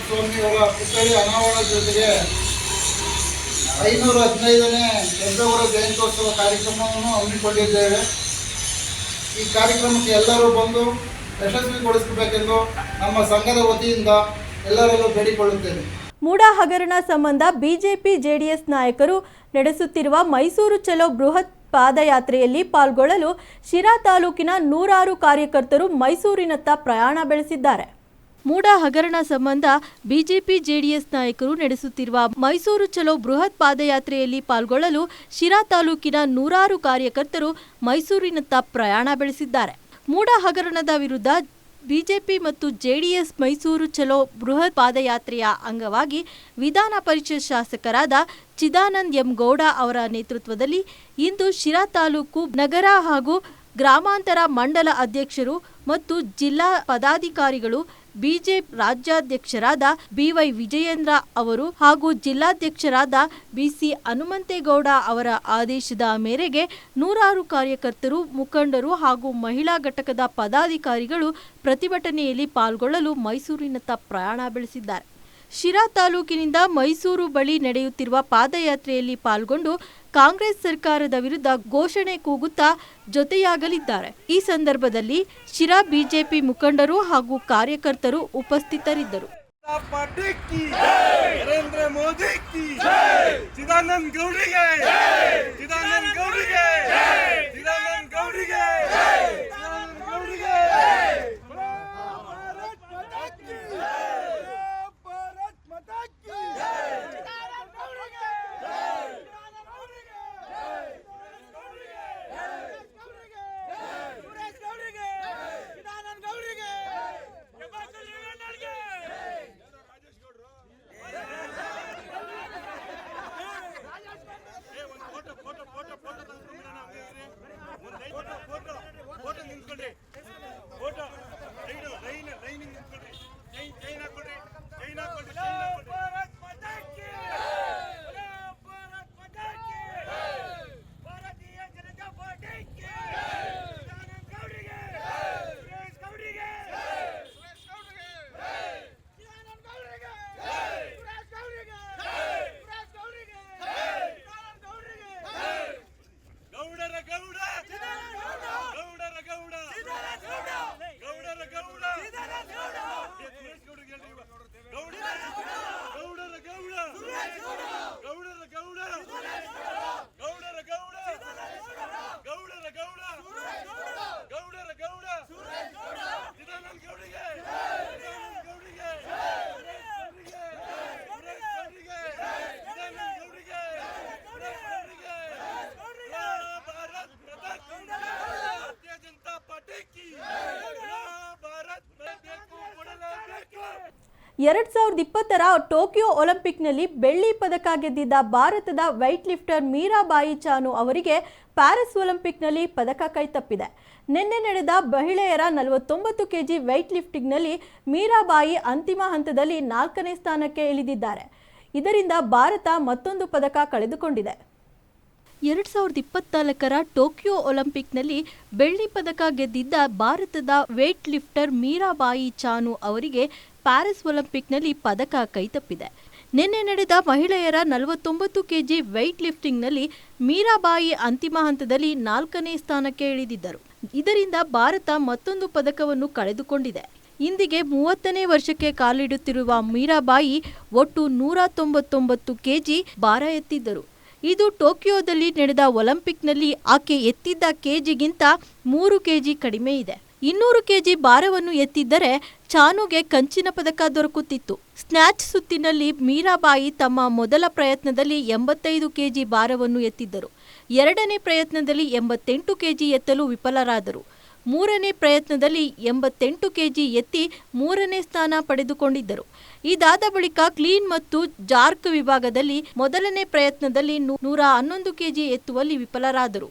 ಸ್ವಾಮಿಯವರ ಪುತ್ಥಳಿ ಅನಾವರಣ ಜೊತೆಗೆ 515ನೇ ಕೆಂಪೇಗೌಡ ಜಯಂತ್ಯೋತ್ಸವ ಕಾರ್ಯಕ್ರಮವನ್ನು ಹಮ್ಮಿಕೊಂಡಿದ್ದೇವೆ. ಈ ಕಾರ್ಯಕ್ರಮಕ್ಕೆ ಎಲ್ಲರೂ ಬಂದು ಯಶಸ್ವಿಗೊಳಿಸಬೇಕೆಂದು ನಮ್ಮ ಸಂಘದ ವತಿಯಿಂದ ಎಲ್ಲರಲ್ಲೂ ಬೇಡಿಕೊಳ್ಳುತ್ತೇನೆ. ಮೂಡಾ ಹಗರಣ ಸಂಬಂಧ ಬಿಜೆಪಿ ಜೆಡಿಎಸ್ ನಾಯಕರು ನಡೆಸುತ್ತಿರುವ ಮೈಸೂರು ಚಲೋ ಬೃಹತ್ ಪಾದಯಾತ್ರೆಯಲ್ಲಿ ಪಾಲ್ಗೊಳ್ಳಲು ಶಿರಾ ತಾಲೂಕಿನ 100 ಕಾರ್ಯಕರ್ತರು ಮೈಸೂರಿನತ್ತ ಪ್ರಯಾಣ ಬೆಳೆಸಿದ್ದಾರೆ. ಮೂಡಾ ಹಗರಣ ಸಂಬಂಧ ಬಿಜೆಪಿ ಜೆಡಿಎಸ್ ನಾಯಕರು ನಡೆಸುತ್ತಿರುವ ಮೈಸೂರು ಚಲೋ ಬೃಹತ್ ಪಾದಯಾತ್ರೆಯಲ್ಲಿ ಪಾಲ್ಗೊಳ್ಳಲು ಶಿರಾ ತಾಲೂಕಿನ 100 ಕಾರ್ಯಕರ್ತರು ಮೈಸೂರಿನತ್ತ ಪ್ರಯಾಣ ಬೆಳೆಸಿದ್ದಾರೆ. ಮೂಡಾ ಹಗರಣದ ವಿರುದ್ಧ ಬಿಜೆಪಿ ಮತ್ತು ಜೆಡಿಎಸ್ ಮೈಸೂರು ಚಲೋ ಬೃಹತ್ ಪಾದಯಾತ್ರೆಯ ಅಂಗವಾಗಿ ವಿಧಾನ ಪರಿಷತ್ ಶಾಸಕರಾದ ಚಿದಾನಂದ ಎಂ ಗೌಡ ಅವರ ನೇತೃತ್ವದಲ್ಲಿ ಇಂದು ಶಿರಾ ತಾಲೂಕು ನಗರ ಹಾಗೂ ಗ್ರಾಮಾಂತರ ಮಂಡಲ ಅಧ್ಯಕ್ಷರು ಮತ್ತು ಜಿಲ್ಲಾ ಪದಾಧಿಕಾರಿಗಳು, ಬಿಜೆಪಿ ರಾಜ್ಯಾಧ್ಯಕ್ಷರಾದ ಬಿವೈ ವಿಜಯೇಂದ್ರ ಅವರು ಹಾಗೂ ಜಿಲ್ಲಾಧ್ಯಕ್ಷರಾದ ಬಿಸಿ ಹನುಮಂತೇಗೌಡ ಅವರ ಆದೇಶದ ಮೇರೆಗೆ 100 ಕಾರ್ಯಕರ್ತರು, ಮುಖಂಡರು ಹಾಗೂ ಮಹಿಳಾ ಘಟಕದ ಪದಾಧಿಕಾರಿಗಳು ಪ್ರತಿಭಟನೆಯಲ್ಲಿ ಪಾಲ್ಗೊಳ್ಳಲು ಮೈಸೂರಿನತ್ತ ಪ್ರಯಾಣ ಬೆಳೆಸಿದ್ದಾರೆ. ಶಿರಾ ತಾಲೂಕಿನಿಂದ ಮೈಸೂರು ಬಳಿ ನಡೆಯುತ್ತಿರುವ ಪಾದಯಾತ್ರೆಯಲ್ಲಿ ಪಾಲ್ಗೊಂಡು ಕಾಂಗ್ರೆಸ್ ಸರ್ಕಾರದ ವಿರುದ್ಧ ಘೋಷಣೆ ಕೂಗುತ್ತಾ ಜೊತೆಯಾಗಲಿದ್ದಾರೆ. ಈ ಸಂದರ್ಭದಲ್ಲಿ ಶಿರಾ ಬಿಜೆಪಿ ಮುಖಂಡರು ಹಾಗೂ ಕಾರ್ಯಕರ್ತರು ಉಪಸ್ಥಿತರಿದ್ದರು. ನರೇಂದ್ರ ಮೋದಿ ಕಿ ಚಿದಾನಂದ ಗೌಡರಿಗೆ ಚಿದಾನಂದ ಗೌಡರಿಗೆ ಚಿದಾನಂದ ಗೌಡರಿಗೆ ಚಿದಾನಂದ ಗೌಡರಿಗೆ ಭಾರತ್ ಮಾತಾ ಕಿ ಚಿದಾನಂದ ಗೌಡರಿಗೆ ಸುರೇಶ್ ಗೌಡರಿಗೆ ಚಿದಾನಂದ ಗೌಡರಿಗೆ ಎರಡ್ 2020ರ ಟೋಕಿಯೋ ಒಲಿಂಪಿಕ್ನಲ್ಲಿ ಬೆಳ್ಳಿ ಪದಕ ಗೆದ್ದಿದ್ದ ಭಾರತದ weight ಲಿಫ್ಟರ್ ಮೀರಾಬಾಯಿ ಚಾನು ಅವರಿಗೆ ಪ್ಯಾರಿಸ್ ಒಲಿಂಪಿಕ್ನಲ್ಲಿ ಪದಕ ಕೈತಪ್ಪಿದೆ. ನಿನ್ನೆ ನಡೆದ ಮಹಿಳೆಯರ 49 ಕೆಜಿ weight ಲಿಫ್ಟಿಂಗ್ನಲ್ಲಿ ಮೀರಾಬಾಯಿ ಅಂತಿಮ ಹಂತದಲ್ಲಿ 4ನೇ ಸ್ಥಾನಕ್ಕೆ ಇಳಿದಿದ್ದಾರೆ. ಇದರಿಂದ ಭಾರತ ಮತ್ತೊಂದು ಪದಕ ಕಳೆದುಕೊಂಡಿದೆ. 2024ರ ಟೋಕಿಯೋ ಒಲಿಂಪಿಕ್ನಲ್ಲಿ ಬೆಳ್ಳಿ ಪದಕ ಗೆದ್ದಿದ್ದ ಭಾರತದ ವೇಟ್ ಲಿಫ್ಟರ್ ಮೀರಾಬಾಯಿ ಚಾನು ಅವರಿಗೆ ಪ್ಯಾರಿಸ್ ಒಲಿಂಪಿಕ್ನಲ್ಲಿ ಪದಕ ಕೈತಪ್ಪಿದೆ. ನಿನ್ನೆ ನಡೆದ ಮಹಿಳೆಯರ 49 ಕೆಜಿ weight ಲಿಫ್ಟಿಂಗ್ನಲ್ಲಿ ಮೀರಾಬಾಯಿ ಅಂತಿಮ ಹಂತದಲ್ಲಿ 4ನೇ ಸ್ಥಾನಕ್ಕೆ ಇಳಿದಿದ್ದರು. ಇದರಿಂದ ಭಾರತ ಮತ್ತೊಂದು ಪದಕವನ್ನು ಕಳೆದುಕೊಂಡಿದೆ. ಇಂದಿಗೆ 30ನೇ ವರ್ಷಕ್ಕೆ ಕಾಲಿಡುತ್ತಿರುವ ಮೀರಾಬಾಯಿ ಒಟ್ಟು 199 ಕೆಜಿ ಭಾರ ಎತ್ತಿದ್ದರು. ಇದು ಟೋಕಿಯೋದಲ್ಲಿ ನಡೆದ ಒಲಿಂಪಿಕ್ನಲ್ಲಿ ಆಕೆ ಎತ್ತಿದ್ದ ಕೆಜಿಗಿಂತ 3 ಕೆಜಿ ಕಡಿಮೆ ಇದೆ. 200 ಕೆಜಿ ಭಾರವನ್ನು ಎತ್ತಿದ್ದರೆ ಚಾನುಗೆ ಕಂಚಿನ ಪದಕ ದೊರಕುತ್ತಿತ್ತು. ಸ್ನ್ಯಾಚ್ ಸುತ್ತಿನಲ್ಲಿ ಮೀರಾಬಾಯಿ ತಮ್ಮ ಮೊದಲ ಪ್ರಯತ್ನದಲ್ಲಿ 85 ಕೆಜಿ ಭಾರವನ್ನು ಎತ್ತಿದ್ದರು. ಎರಡನೇ ಪ್ರಯತ್ನದಲ್ಲಿ 88 ಕೆಜಿ ಎತ್ತಲು ವಿಫಲರಾದರು. ಮೂರನೇ ಪ್ರಯತ್ನದಲ್ಲಿ 88 ಕೆಜಿ ಎತ್ತಿ ಮೂರನೇ ಸ್ಥಾನ ಪಡೆದುಕೊಂಡಿದ್ದರು. ಇದಾದ ಬಳಿಕ ಕ್ಲೀನ್ ಮತ್ತು ಜಾರ್ಕ್ ವಿಭಾಗದಲ್ಲಿ ಮೊದಲನೇ ಪ್ರಯತ್ನದಲ್ಲಿ 111 ಕೆಜಿ ಎತ್ತುವಲ್ಲಿ ವಿಫಲರಾದರು.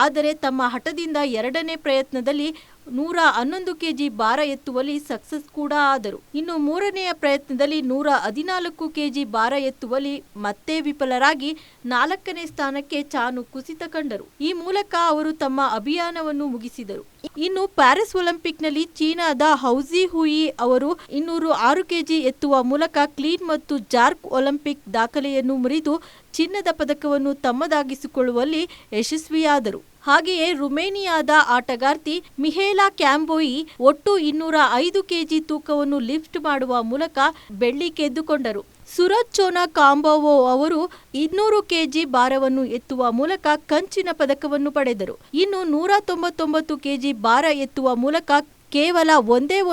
ಆದರೆ ತಮ್ಮ ಹಠದಿಂದ ಎರಡನೇ ಪ್ರಯತ್ನದಲ್ಲಿ 111 ಕೆಜಿ ಭಾರ ಎತ್ತುವಲ್ಲಿ ಸಕ್ಸಸ್ ಕೂಡ ಆದರು. ಇನ್ನು ಮೂರನೆಯ ಪ್ರಯತ್ನದಲ್ಲಿ 114 ಕೆಜಿ ಭಾರ ಎತ್ತುವಲ್ಲಿ ಮತ್ತೆ ವಿಫಲರಾಗಿ 4ನೇ ಸ್ಥಾನಕ್ಕೆ ಚಾನು ಕುಸಿತ ಕಂಡರು. ಈ ಮೂಲಕ ಅವರು ತಮ್ಮ ಅಭಿಯಾನವನ್ನು ಮುಗಿಸಿದರು. ಇನ್ನು ಪ್ಯಾರಿಸ್ ಒಲಿಂಪಿಕ್ನಲ್ಲಿ ಚೀನಾದ ಹೌಜಿ ಹುಯಿ ಅವರು 206 ಕೆಜಿ ಎತ್ತುವ ಮೂಲಕ ಕ್ಲೀನ್ ಮತ್ತು ಜಾರ್ಕ್ ಒಲಿಂಪಿಕ್ ದಾಖಲೆಯನ್ನು ಮುರಿದು ಚಿನ್ನದ ಪದಕವನ್ನು ತಮ್ಮದಾಗಿಸಿಕೊಳ್ಳುವಲ್ಲಿ ಯಶಸ್ವಿಯಾದರು. ಹಾಗೆಯೇ ರುಮೇನಿಯಾದ ಆಟಗಾರ್ತಿ ಮಿಹೇಲಾ ಕ್ಯಾಂಬೋಯಿ ಒಟ್ಟು 205 ಕೆಜಿ ತೂಕವನ್ನು ಲಿಫ್ಟ್ ಮಾಡುವ ಮೂಲಕ ಬೆಳ್ಳಿ ಗೆದ್ದುಕೊಂಡರು. ಸುರಜ್ ಚೋನಾ ಕಾಂಬೋವೋ ಅವರು 200 ಕೆಜಿ ಭಾರವನ್ನು ಎತ್ತುವ ಮೂಲಕ ಕಂಚಿನ ಪದಕವನ್ನು ಪಡೆದರು. ಇನ್ನು 199 ಕೆಜಿ ಭಾರ ಎತ್ತುವ ಮೂಲಕ ಕೇವಲ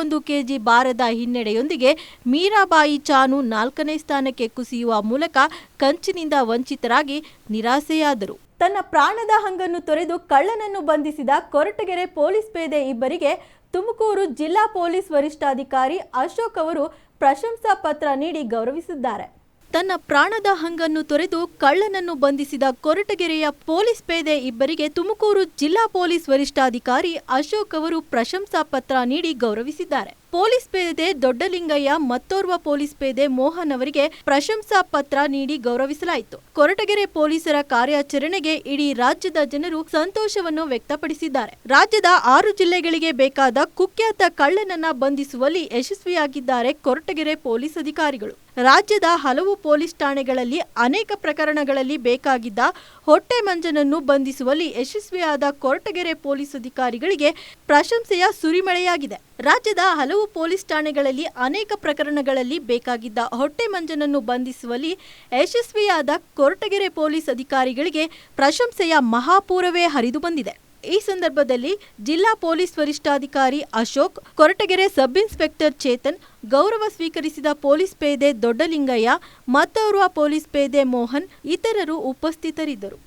ಒಂದು ಕೆಜಿ ಭಾರದ ಹಿನ್ನಡೆಯೊಂದಿಗೆ ಮೀರಾಬಾಯಿ ಚಾನು 4ನೇ ಸ್ಥಾನಕ್ಕೆ ಕುಸಿಯುವ ಮೂಲಕ ಕಂಚಿನಿಂದ ವಂಚಿತರಾಗಿ ನಿರಾಸೆಯಾದರು. ತನ್ನ ಪ್ರಾಣದ ಹಂಗನ್ನು ತೊರೆದು ಕಳ್ಳನನ್ನು ಬಂಧಿಸಿದ ಕೊರಟಗೆರೆ ಪೊಲೀಸ್ ಪೇದೆ ಇಬ್ಬರಿಗೆ ತುಮಕೂರು ಜಿಲ್ಲಾ ಪೊಲೀಸ್ ವರಿಷ್ಠಾಧಿಕಾರಿ ಅಶೋಕ್ ಅವರು ಪ್ರಶಂಸಾ ಪತ್ರ ನೀಡಿ ಗೌರವಿಸಿದ್ದಾರೆ. ತನ್ನ ಪ್ರಾಣದ ಹಂಗನ್ನು ತೊರೆದು ಕಳ್ಳನನ್ನು ಬಂಧಿಸಿದ ಕೊರಟಗೆರೆಯ ಪೊಲೀಸ್ ಪೇದೆ ಇಬ್ಬರಿಗೆ ತುಮಕೂರು ಜಿಲ್ಲಾ ಪೊಲೀಸ್ ವರಿಷ್ಠಾಧಿಕಾರಿ ಅಶೋಕ್ ಅವರು ಪ್ರಶಂಸಾ ಪತ್ರ ನೀಡಿ ಗೌರವಿಸಿದ್ದಾರೆ. ಪೊಲೀಸ್ ಪೇದೆ ದೊಡ್ಡಲಿಂಗಯ್ಯ ಮತ್ತೋರ್ವ ಪೊಲೀಸ್ ಪೇದೆ ಮೋಹನ್ ಅವರಿಗೆ ಪ್ರಶಂಸಾ ಪತ್ರ ನೀಡಿ ಗೌರವಿಸಲಾಯಿತು. ಕೊರಟಗೆರೆ ಪೊಲೀಸರ ಕಾರ್ಯಾಚರಣೆಗೆ ಇಡೀ ರಾಜ್ಯದ ಜನರು ಸಂತೋಷವನ್ನು ವ್ಯಕ್ತಪಡಿಸಿದ್ದಾರೆ. ರಾಜ್ಯದ 6 ಜಿಲ್ಲೆಗಳಿಗೆ ಬೇಕಾದ ಕುಖ್ಯಾತ ಕಳ್ಳನನ್ನ ಬಂಧಿಸುವಲ್ಲಿ ಯಶಸ್ವಿಯಾಗಿದ್ದಾರೆ ಕೊರಟಗೆರೆ ಪೊಲೀಸ್ ಅಧಿಕಾರಿಗಳು. ರಾಜ್ಯದ ಹಲವು ಪೊಲೀಸ್ ಠಾಣೆಗಳಲ್ಲಿ ಅನೇಕ ಪ್ರಕರಣಗಳಲ್ಲಿ ಬೇಕಾಗಿದ್ದ ಹೊಟ್ಟೆ ಮಂಜನನ್ನು ಬಂಧಿಸುವಲ್ಲಿ ಯಶಸ್ವಿಯಾದ ಕೊರಟಗೆರೆ ಪೊಲೀಸ್ ಅಧಿಕಾರಿಗಳಿಗೆ ಪ್ರಶಂಸೆಯ ಸುರಿಮಳೆಯಾಗಿದೆ. ರಾಜ್ಯದ ಹಲವು ಪೊಲೀಸ್ ಠಾಣೆಗಳಲ್ಲಿ ಅನೇಕ ಪ್ರಕರಣಗಳಲ್ಲಿ ಬೇಕಾಗಿದ್ದ ಹೊಟ್ಟೆ ಮಂಜನನ್ನು ಬಂಧಿಸುವಲ್ಲಿ ಯಶಸ್ವಿಯಾದ ಕೊರಟಗೆರೆ ಪೊಲೀಸ್ ಅಧಿಕಾರಿಗಳಿಗೆ ಪ್ರಶಂಸೆಯ ಮಹಾಪೂರವೇ ಹರಿದು ಬಂದಿದೆ. ಈ ಸಂದರ್ಭದಲ್ಲಿ ಜಿಲ್ಲಾ ಪೊಲೀಸ್ ವರಿಷ್ಠಾಧಿಕಾರಿ ಅಶೋಕ್, ಕೊರಟಗೆರೆ ಸಬ್ ಇನ್ಸ್ಪೆಕ್ಟರ್ ಚೇತನ್, ಗೌರವ ಸ್ವೀಕರಿಸಿದ ಪೊಲೀಸ್ ಪೇದೆ ದೊಡ್ಡಲಿಂಗಯ್ಯ, ಮತ್ತೋರ್ವ ಪೊಲೀಸ್ ಪೇದೆ ಮೋಹನ್ ಇತರರು ಉಪಸ್ಥಿತರಿದ್ದರು.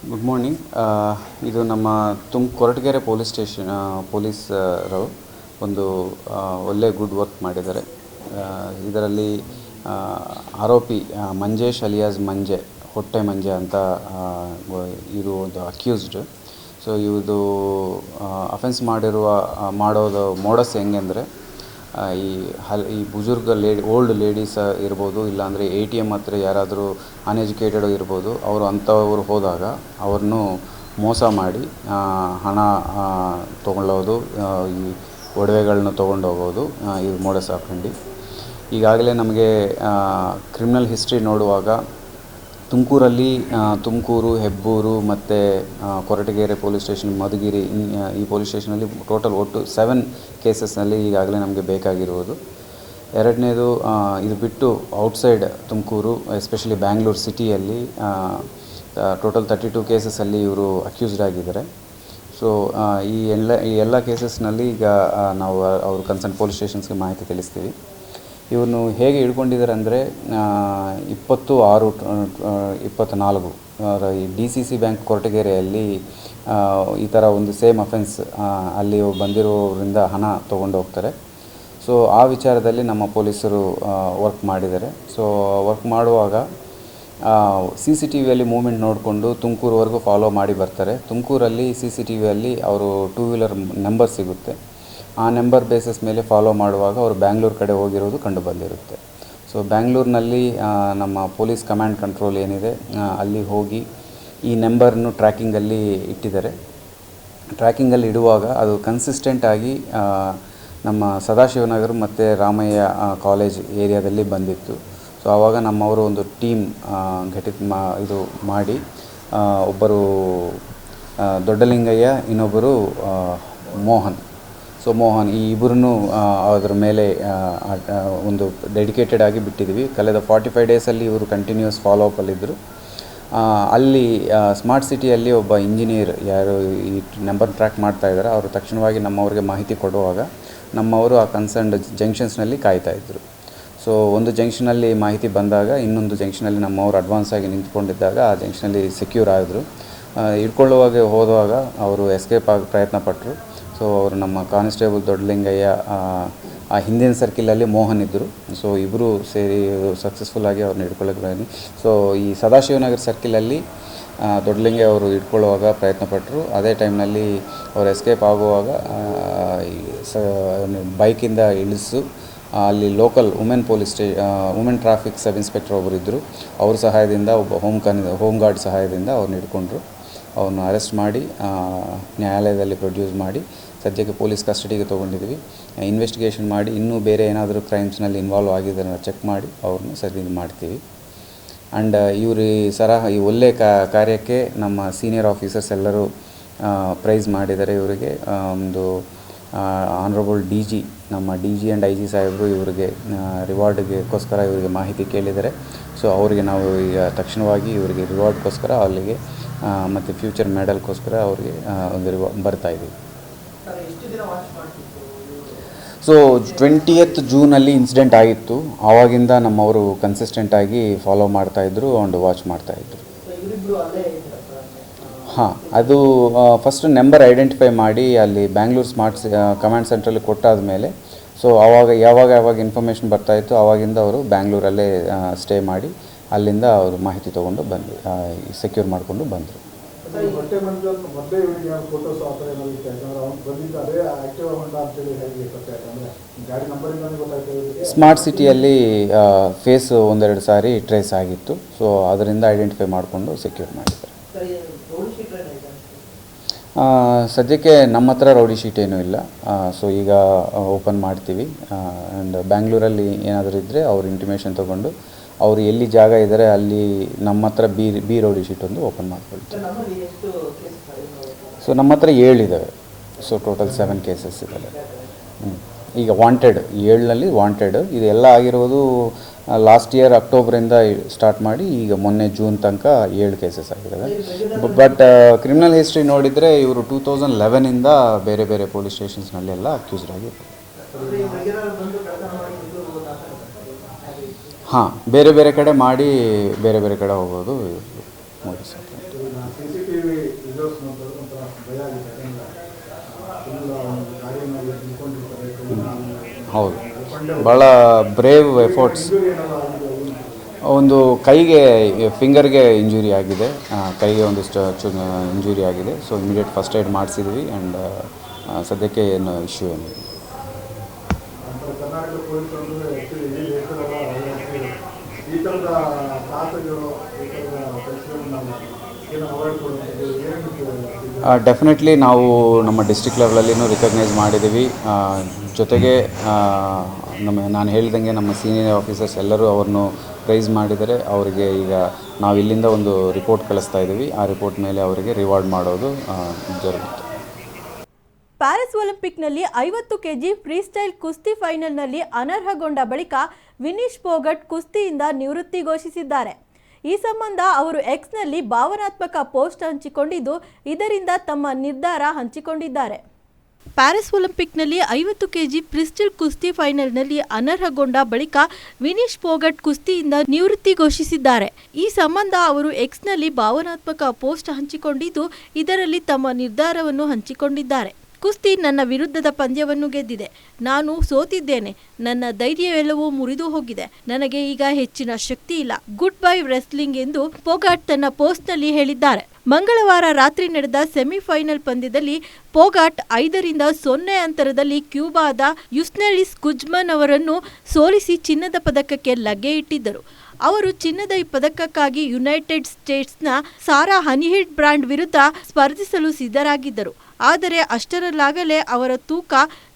Good morning. ಇದು ನಮ್ಮ ಕೊರಟಗೆರೆ ಪೊಲೀಸ್ ಸ್ಟೇಷನ್ ಪೊಲೀಸರು ಒಂದು ಒಳ್ಳೆ ಗುಡ್ ವರ್ಕ್ ಮಾಡಿದ್ದಾರೆ. ಇದರಲ್ಲಿ ಆರೋಪಿ ಮಂಜೇಶ್ ಅಲಿಯಾಸ್ ಮಂಜೆ, ಹೊಟ್ಟೆ ಮಂಜೆ ಅಂತ ಇರುವುದು ಅಕ್ಯೂಸ್ಡ್. ಸೊ ಇದು ಅಫೆನ್ಸ್ ಮಾಡೋದು ಮೋಡಸ್ ಹೆಂಗೆಂದರೆ, ಈ ಬುಜುರ್ಗ ಓಲ್ಡ್ ಲೇಡೀಸ್ ಇರ್ಬೋದು, ಇಲ್ಲಾಂದರೆ ATM ಹತ್ರ ಯಾರಾದರೂ ಅನ್ಎಜುಕೇಟೆಡ್ ಇರ್ಬೋದು, ಅಂಥವ್ರು ಹೋದಾಗ ಅವ್ರನ್ನು ಮೋಸ ಮಾಡಿ ಹಣ ತೊಗೊಳ್ಳೋದು, ಈ ಒಡವೆಗಳನ್ನ ತೊಗೊಂಡು ಹೋಗೋದು ಇದು ಮೋಡಸ್ ಆಫೆಂಡಿ. ಈಗಾಗಲೇ ನಮಗೆ ಕ್ರಿಮಿನಲ್ ಹಿಸ್ಟ್ರಿ ನೋಡುವಾಗ ತುಮಕೂರು, ಹೆಬ್ಬೂರು ಮತ್ತು ಕೊರಟಗೆರೆ ಪೊಲೀಸ್ ಸ್ಟೇಷನ್, ಮಧುಗಿರಿ ಈ ಪೊಲೀಸ್ ಸ್ಟೇಷನಲ್ಲಿ ಟೋಟಲ್ ಒಟ್ಟು 7 ಕೇಸಸ್ನಲ್ಲಿ ಈಗಾಗಲೇ ನಮಗೆ ಬೇಕಾಗಿರುವುದು. ಎರಡನೇದು, ಇದು ಬಿಟ್ಟು ಔಟ್ಸೈಡ್ ತುಮಕೂರು, ಎಸ್ಪೆಷಲಿ ಬ್ಯಾಂಗ್ಳೂರು ಸಿಟಿಯಲ್ಲಿ ಟೋಟಲ್ 32 ಕೇಸಸ್ಸಲ್ಲಿ ಇವರು ಅಕ್ಯೂಸ್ಡ್ ಆಗಿದ್ದಾರೆ. ಸೊ ಈ ಎಲ್ಲ ಕೇಸಸ್ನಲ್ಲಿ ಈಗ ನಾವು ಅವರು ಕನ್ಸರ್ನ್ ಪೊಲೀಸ್ ಸ್ಟೇಷನ್ಸ್ಗೆ ಮಾಹಿತಿ ತಿಳಿಸ್ತೀವಿ. ಇವನ್ನು ಹೇಗೆ ಹಿಡ್ಕೊಂಡಿದ್ದಾರೆ ಅಂದರೆ 20/6/24 ಈ DCC ಬ್ಯಾಂಕ್ ಕೊರಟಗೆರೆಯಲ್ಲಿ ಈ ಥರ ಒಂದು ಸೇಮ್ ಅಫೆನ್ಸ್ ಅಲ್ಲಿ ಬಂದಿರೋರಿಂದ ಹಣ ತೊಗೊಂಡು ಹೋಗ್ತಾರೆ. ಸೊ ಆ ವಿಚಾರದಲ್ಲಿ ನಮ್ಮ ಪೊಲೀಸರು ವರ್ಕ್ ಮಾಡಿದ್ದಾರೆ. ಸೊ ವರ್ಕ್ ಮಾಡುವಾಗ CCTVಯಲ್ಲಿ ಮೂವ್ಮೆಂಟ್ ನೋಡಿಕೊಂಡು ತುಮಕೂರುವರೆಗೂ ಫಾಲೋ ಮಾಡಿ ಬರ್ತಾರೆ. ತುಮಕೂರಲ್ಲಿ CCTVಯಲ್ಲಿ ಅವರು 2 ವೀಲರ್ ನಂಬರ್ ಸಿಗುತ್ತೆ. ಆ ನಂಬರ್ ಬೇಸಿಸ್ ಮೇಲೆ ಫಾಲೋ ಮಾಡುವಾಗ ಅವರು ಬ್ಯಾಂಗ್ಳೂರು ಕಡೆ ಹೋಗಿರೋದು ಕಂಡು ಬಂದಿರುತ್ತೆ. ಸೊ ಬ್ಯಾಂಗ್ಳೂರಿನಲ್ಲಿ ನಮ್ಮ ಪೊಲೀಸ್ ಕಮಾಂಡ್ ಕಂಟ್ರೋಲ್ ಏನಿದೆ ಅಲ್ಲಿ ಹೋಗಿ ಈ ನಂಬರ್ನು ಟ್ರ್ಯಾಕಿಂಗಲ್ಲಿ ಇಟ್ಟಿದ್ದಾರೆ. ಟ್ರ್ಯಾಕಿಂಗಲ್ಲಿ ಇಡುವಾಗ ಅದು ಕನ್ಸಿಸ್ಟೆಂಟಾಗಿ ನಮ್ಮ ಸದಾಶಿವನಗರ ಮತ್ತು ರಾಮಯ್ಯ ಕಾಲೇಜ್ ಏರಿಯಾದಲ್ಲಿ ಬಂದಿತ್ತು. ಸೊ ಆವಾಗ ನಮ್ಮವರು ಒಂದು ಟೀಮ್ ಇದು ಮಾಡಿ ಒಬ್ಬರು ದೊಡ್ಡಲಿಂಗಯ್ಯ, ಇನ್ನೊಬ್ಬರು ಮೋಹನ್. ಸೊ ಮೋಹನ್ ಈ ಇಬ್ಬರನ್ನು ಅದರ ಮೇಲೆ ಒಂದು ಡೆಡಿಕೇಟೆಡ್ ಆಗಿ ಬಿಟ್ಟಿದ್ವಿ. ಕಳೆದ 45 ಡೇಸಲ್ಲಿ ಇವರು ಕಂಟಿನ್ಯೂಸ್ ಫಾಲೋ ಅಪ್ಪಲ್ಲಿದ್ದರು. ಅಲ್ಲಿ ಸ್ಮಾರ್ಟ್ ಸಿಟಿಯಲ್ಲಿ ಒಬ್ಬ ಇಂಜಿನಿಯರ್ ಯಾರು ಈ ನಂಬರ್ ಟ್ರ್ಯಾಕ್ ಮಾಡ್ತಾಯಿದ್ದಾರೆ, ಅವರು ತಕ್ಷಣವಾಗಿ ನಮ್ಮವ್ರಿಗೆ ಮಾಹಿತಿ ಕೊಡುವಾಗ ನಮ್ಮವರು ಆ ಕನ್ಸರ್ನ್ಡ್ ಜಂಕ್ಷನ್ಸ್ನಲ್ಲಿ ಕಾಯ್ತಾಯಿದ್ರು. ಸೊ ಒಂದು ಜಂಕ್ಷನಲ್ಲಿ ಮಾಹಿತಿ ಬಂದಾಗ ಇನ್ನೊಂದು ಜಂಕ್ಷನಲ್ಲಿ ನಮ್ಮವರು ಅಡ್ವಾನ್ಸ್ ಆಗಿ ನಿಂತ್ಕೊಂಡಿದ್ದಾಗ ಆ ಜಂಕ್ಷನಲ್ಲಿ ಸೆಕ್ಯೂರ್ ಆದರು. ಹಿಡ್ಕೊಳ್ಳುವಾಗ ಹೋದಾಗ ಅವರು ಎಸ್ಕೇಪ್ ಆಗಿ ಪ್ರಯತ್ನ ಪಟ್ಟರು. ಸೊ ಅವರು ನಮ್ಮ ಕಾನ್ಸ್ಟೇಬಲ್ ದೊಡ್ಡಲಿಂಗಯ್ಯ, ಆ ಹಿಂದಿನ ಸರ್ಕಿಲಲ್ಲಿ ಮೋಹನ್ ಇದ್ದರು. ಸೊ ಇಬ್ಬರು ಸೇರಿ ಸಕ್ಸಸ್ಫುಲ್ಲಾಗಿ ಅವ್ರನ್ನ ಹಿಡ್ಕೊಳ್ಳೋಕೆ ಬಂದು, ಸೊ ಈ ಸದಾಶಿವನಗರ ಸರ್ಕಿಲಲ್ಲಿ ದೊಡ್ಡಲಿಂಗಯ್ಯ ಅವರು ಹಿಡ್ಕೊಳ್ಳುವಾಗ ಪ್ರಯತ್ನಪಟ್ಟರು. ಅದೇ ಟೈಮ್ನಲ್ಲಿ ಅವರು ಎಸ್ಕೇಪ್ ಆಗುವಾಗ ಬೈಕಿಂದ ಇಳಿಸು ಅಲ್ಲಿ local women traffic sub inspector ಒಬ್ಬರು ಇದ್ದರು. ಅವ್ರ ಸಹಾಯದಿಂದ, ಒಬ್ಬ ಹೋಮ್ ಗಾರ್ಡ್ ಸಹಾಯದಿಂದ ಅವ್ರನ್ನ ಹಿಡ್ಕೊಂಡ್ರು. ಅವ್ರನ್ನ ಅರೆಸ್ಟ್ ಮಾಡಿ ನ್ಯಾಯಾಲಯದಲ್ಲಿ ಪ್ರೊಡ್ಯೂಸ್ ಮಾಡಿ ಸದ್ಯಕ್ಕೆ ಪೊಲೀಸ್ ಕಸ್ಟಡಿಗೆ ತೊಗೊಂಡಿದ್ದೀವಿ. ಇನ್ವೆಸ್ಟಿಗೇಷನ್ ಮಾಡಿ ಇನ್ನೂ ಬೇರೆ ಏನಾದರೂ ಕ್ರೈಮ್ಸ್ನಲ್ಲಿ ಇನ್ವಾಲ್ವ್ ಆಗಿದ್ದನ್ನು ಚೆಕ್ ಮಾಡಿ ಅವ್ರನ್ನ ಸರಿ ಮಾಡ್ತೀವಿ. ಆ್ಯಂಡ್ ಇವರು ಈ ಒಳ್ಳೆ ಕಾರ್ಯಕ್ಕೆ ನಮ್ಮ ಸೀನಿಯರ್ ಆಫೀಸರ್ಸ್ ಎಲ್ಲರೂ ಪ್ರೈಸ್ ಮಾಡಿದ್ದಾರೆ. ಇವರಿಗೆ ಒಂದು ಆನರಬಲ್ DG, ನಮ್ಮ DG ಆ್ಯಂಡ್ IG ಸಾಹೇಬರು ಇವರಿಗೆ ರಿವಾರ್ಡ್ಗೋಸ್ಕರ ಇವರಿಗೆ ಮಾಹಿತಿ ಕೇಳಿದ್ದಾರೆ. ಸೊ ಅವರಿಗೆ ನಾವು ಈಗ ತಕ್ಷಣವಾಗಿ ಇವರಿಗೆ ರಿವಾರ್ಡ್ಗೋಸ್ಕರ ಅಲ್ಲಿಗೆ ಮತ್ತು ಫ್ಯೂಚರ್ ಮೆಡಲ್ಗೋಸ್ಕರ ಅವರಿಗೆ ಒಂದು ಬರ್ತಾಯಿದ್ದೀವಿ. ಸೊ 20th ಜೂನಲ್ಲಿ ಇನ್ಸಿಡೆಂಟ್ ಆಗಿತ್ತು. ಆವಾಗಿಂದ ನಮ್ಮವರು ಕನ್ಸಿಸ್ಟೆಂಟಾಗಿ ಫಾಲೋ ಮಾಡ್ತಾಯಿದ್ರು ಆ್ಯಂಡ್ ವಾಚ್ ಮಾಡ್ತಾಯಿದ್ರು. ಹಾಂ, ಅದು ಫಸ್ಟ್ ನಂಬರ್ ಐಡೆಂಟಿಫೈ ಮಾಡಿ ಅಲ್ಲಿ ಬ್ಯಾಂಗ್ಳೂರು ಸ್ಮಾರ್ಟ್ ಕಮಾಂಡ್ ಸೆಂಟ್ರಲ್ಲಿ ಕೊಟ್ಟಾದ ಮೇಲೆ, ಸೊ ಯಾವಾಗ ಇನ್ಫಾರ್ಮೇಷನ್ ಬರ್ತಾಯಿತ್ತು ಆವಾಗಿಂದ ಅವರು ಬ್ಯಾಂಗ್ಳೂರಲ್ಲೇ ಸ್ಟೇ ಮಾಡಿ ಅಲ್ಲಿಂದ ಅವರು ಮಾಹಿತಿ ತೊಗೊಂಡು ಬಂದು ಸೆಕ್ಯೂರ್ ಮಾಡಿಕೊಂಡು ಬಂದರು. ಸ್ಮಾರ್ಟ್ ಸಿಟಿಯಲ್ಲಿ ಫೇಸ್ ಒಂದೆರಡು ಸಾರಿ ಟ್ರೇಸ್ ಆಗಿತ್ತು. ಸೊ ಅದರಿಂದ ಐಡೆಂಟಿಫೈ ಮಾಡಿಕೊಂಡು ಸೆಕ್ಯೂರ್ ಮಾಡಿದ್ದಾರೆ. ಸದ್ಯಕ್ಕೆ ನಮ್ಮ ಹತ್ರ ರೌಡಿ ಶೀಟ್ ಏನೂ ಇಲ್ಲ. ಸೊ ಈಗ ಓಪನ್ ಮಾಡ್ತೀವಿ. ಆ್ಯಂಡ್ ಬ್ಯಾಂಗ್ಳೂರಲ್ಲಿ ಏನಾದರೂ ಇದ್ದರೆ ಅವ್ರ ಇಂಟಿಮೇಷನ್ ತೊಗೊಂಡು ಅವರು ಎಲ್ಲಿ ಜಾಗ ಇದ್ದಾರೆ ಅಲ್ಲಿ ನಮ್ಮ ಹತ್ರ ಬಿ ರೌಡಿ ಶೀಟ್ ಒಂದು ಓಪನ್ ಮಾಡ್ಕೊಳ್ತೀವಿ. ಸೊ ನಮ್ಮ ಹತ್ರ 7 ಇದ್ದಾವೆ. ಸೊ ಟೋಟಲ್ 7 ಕೇಸಸ್ ಇದ್ದಾವೆ. ಈಗ ವಾಂಟೆಡ್ 7ನಲ್ಲಿ ವಾಂಟೆಡ್ ಇದೆಲ್ಲ ಆಗಿರೋದು ಲಾಸ್ಟ್ ಇಯರ್ ಅಕ್ಟೋಬರಿಂದ ಸ್ಟಾರ್ಟ್ ಮಾಡಿ ಈಗ ಮೊನ್ನೆ ಜೂನ್ ತನಕ 7 ಕೇಸಸ್ ಆಗಿದ್ದಾವೆ. ಬಟ್ ಕ್ರಿಮಿನಲ್ ಹಿಸ್ಟ್ರಿ ನೋಡಿದರೆ ಇವರು 2011ಇಂದ ಬೇರೆ ಬೇರೆ ಪೊಲೀಸ್ ಸ್ಟೇಷನ್ಸ್ನಲ್ಲೆಲ್ಲ ಅಕ್ಯೂಸ್ಡ್ ಆಗಿದ್ದಾರೆ. ಹಾಂ, ಬೇರೆ ಬೇರೆ ಕಡೆ ಮಾಡಿ ಬೇರೆ ಬೇರೆ ಕಡೆ ಹೋಗೋದು ನೋಡಿ ಸರ್. ಹೌದು, ಭಾಳ ಬ್ರೇವ್ ಎಫರ್ಟ್ಸ್. ಒಂದು ಕೈಗೆ ಫಿಂಗರ್ಗೆ ಇಂಜುರಿ ಆಗಿದೆ, ಕೈಗೆ ಒಂದಿಷ್ಟು ಇಂಜುರಿ ಆಗಿದೆ. ಸೊ ಇಮಿಡಿಯೇಟ್ ಫಸ್ಟ್ ಏಡ್ ಮಾಡಿಸಿದ್ವಿ ಆ್ಯಂಡ್ ಸದ್ಯಕ್ಕೆ ಏನು ಇಶ್ಯೂ ಏನಿದೆ. ಡೆಫಿನೆಟ್ಲಿ ನಾವು ನಮ್ಮ ಡಿಸ್ಟ್ರಿಕ್ಟ್ ಲೆವೆಲಲ್ಲಿನೂ ರಿಕಗ್ನೈಸ್ ಮಾಡಿದ್ದೀವಿ. ಜೊತೆಗೆ ನಾನು ಹೇಳಿದಂಗೆ ನಮ್ಮ ಸೀನಿಯರ್ ಆಫೀಸರ್ಸ್ ಎಲ್ಲರೂ ಅವ್ರನ್ನು ಪ್ರೈಸ್ ಮಾಡಿದರೆ ಅವರಿಗೆ ಈಗ ನಾವು ಇಲ್ಲಿಂದ ಒಂದು ರಿಪೋರ್ಟ್ ಕಳಿಸ್ತಾ ಇದ್ದೀವಿ. ಆ ರಿಪೋರ್ಟ್ ಮೇಲೆ ಅವರಿಗೆ ರಿವಾರ್ಡ್ ಮಾಡೋದು ಜರುಗುತ್ತೆ. ಪ್ಯಾರಿಸ್ ಒಲಿಂಪಿಕ್ನಲ್ಲಿ 50 kg ಫ್ರೀಸ್ಟೈಲ್ ಕುಸ್ತಿ ಫೈನಲ್ನಲ್ಲಿ ಅನರ್ಹಗೊಂಡ ಬಳಿಕ ವಿನೀಶ್ ಫೋಗಟ್ ಕುಸ್ತಿಯಿಂದ ನಿವೃತ್ತಿ ಘೋಷಿಸಿದ್ದಾರೆ. ಈ ಸಂಬಂಧ ಅವರು ಎಕ್ಸ್ನಲ್ಲಿ ಭಾವನಾತ್ಮಕ ಪೋಸ್ಟ್ ಹಂಚಿಕೊಂಡಿದ್ದು, ಇದರಿಂದ ತಮ್ಮ ನಿರ್ಧಾರ ಹಂಚಿಕೊಂಡಿದ್ದಾರೆ. ಪ್ಯಾರಿಸ್ ಒಲಿಂಪಿಕ್ನಲ್ಲಿ 50 kg ಫ್ರೀಸ್ಟೈಲ್ ಕುಸ್ತಿ ಫೈನಲ್ನಲ್ಲಿ ಅನರ್ಹಗೊಂಡ ಬಳಿಕ ವಿನೀಶ್ ಫೋಗಟ್ ಕುಸ್ತಿಯಿಂದ ನಿವೃತ್ತಿ ಘೋಷಿಸಿದ್ದಾರೆ. ಈ ಸಂಬಂಧ ಅವರು ಎಕ್ಸ್ನಲ್ಲಿ ಭಾವನಾತ್ಮಕ ಪೋಸ್ಟ್ ಹಂಚಿಕೊಂಡಿದ್ದು, ಇದರಲ್ಲಿ ತಮ್ಮ ನಿರ್ಧಾರವನ್ನು ಹಂಚಿಕೊಂಡಿದ್ದಾರೆ. ಕುಸ್ತಿ ನನ್ನ ವಿರುದ್ಧದ ಪಂದ್ಯವನ್ನು ಗೆದ್ದಿದೆ. ನಾನು ಸೋತಿದ್ದೇನೆ. ನನ್ನ ಧೈರ್ಯವೆಲ್ಲವೂ ಮುರಿದು ಹೋಗಿದೆ. ನನಗೆ ಈಗ ಹೆಚ್ಚಿನ ಶಕ್ತಿ ಇಲ್ಲ. ಗುಡ್ ಬೈ ರೆಸ್ಲಿಂಗ್ ಎಂದು ಫೋಗಾಟ್ ತನ್ನ ಪೋಸ್ಟ್ನಲ್ಲಿ ಹೇಳಿದ್ದಾರೆ. ಮಂಗಳವಾರ ರಾತ್ರಿ ನಡೆದ ಸೆಮಿಫೈನಲ್ ಪಂದ್ಯದಲ್ಲಿ ಫೋಗಾಟ್ 5-0 ಅಂತರದಲ್ಲಿ ಕ್ಯೂಬಾದ ಯುಸ್ನೆಲಿಸ್ ಗುಜ್ಮನ್ ಅವರನ್ನು ಸೋಲಿಸಿ ಚಿನ್ನದ ಪದಕಕ್ಕೆ ಲಗ್ಗೆ ಇಟ್ಟಿದ್ದರು. ಅವರು ಚಿನ್ನದ ಪದಕಕ್ಕಾಗಿ ಯುನೈಟೆಡ್ ಸ್ಟೇಟ್ಸ್ನ ಸಾರಾ ಹನಿಹಿಡ್ ಬ್ರಾಂಡ್ ವಿರುದ್ಧ ಸ್ಪರ್ಧಿಸಲು ಸಿದ್ಧರಾಗಿದ್ದರು. ಆದರೆ ಅಷ್ಟರಲ್ಲಾಗಲೇ ಅವರ ತೂಕ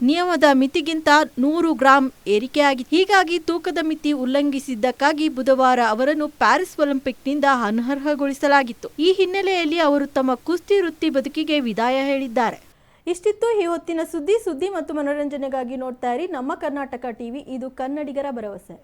ನಿಯಮದ ಮಿತಿಗಿಂತ 100 ಗ್ರಾಂ ಏರಿಕೆಯಾಗಿತ್ತು. ಹೀಗಾಗಿ ತೂಕದ ಮಿತಿ ಉಲ್ಲಂಘಿಸಿದ್ದಕ್ಕಾಗಿ ಬುಧವಾರ ಅವರನ್ನು ಪ್ಯಾರಿಸ್ ಒಲಿಂಪಿಕ್ನಿಂದ ಅನರ್ಹಗೊಳಿಸಲಾಗಿತ್ತು. ಈ ಹಿನ್ನೆಲೆಯಲ್ಲಿ ಅವರು ತಮ್ಮ ಕುಸ್ತಿ ವೃತ್ತಿ ಬದುಕಿಗೆ ವಿದಾಯ ಹೇಳಿದ್ದಾರೆ. ಇಷ್ಟಿತ್ತು ಈ ಹೊತ್ತಿನ ಸುದ್ದಿ ಮತ್ತು ಮನೋರಂಜನೆಗಾಗಿ ನೋಡ್ತಾ ಇರಿ ನಮ್ಮ ಕರ್ನಾಟಕ ಟಿವಿ. ಇದು ಕನ್ನಡಿಗರ ಭರವಸೆ.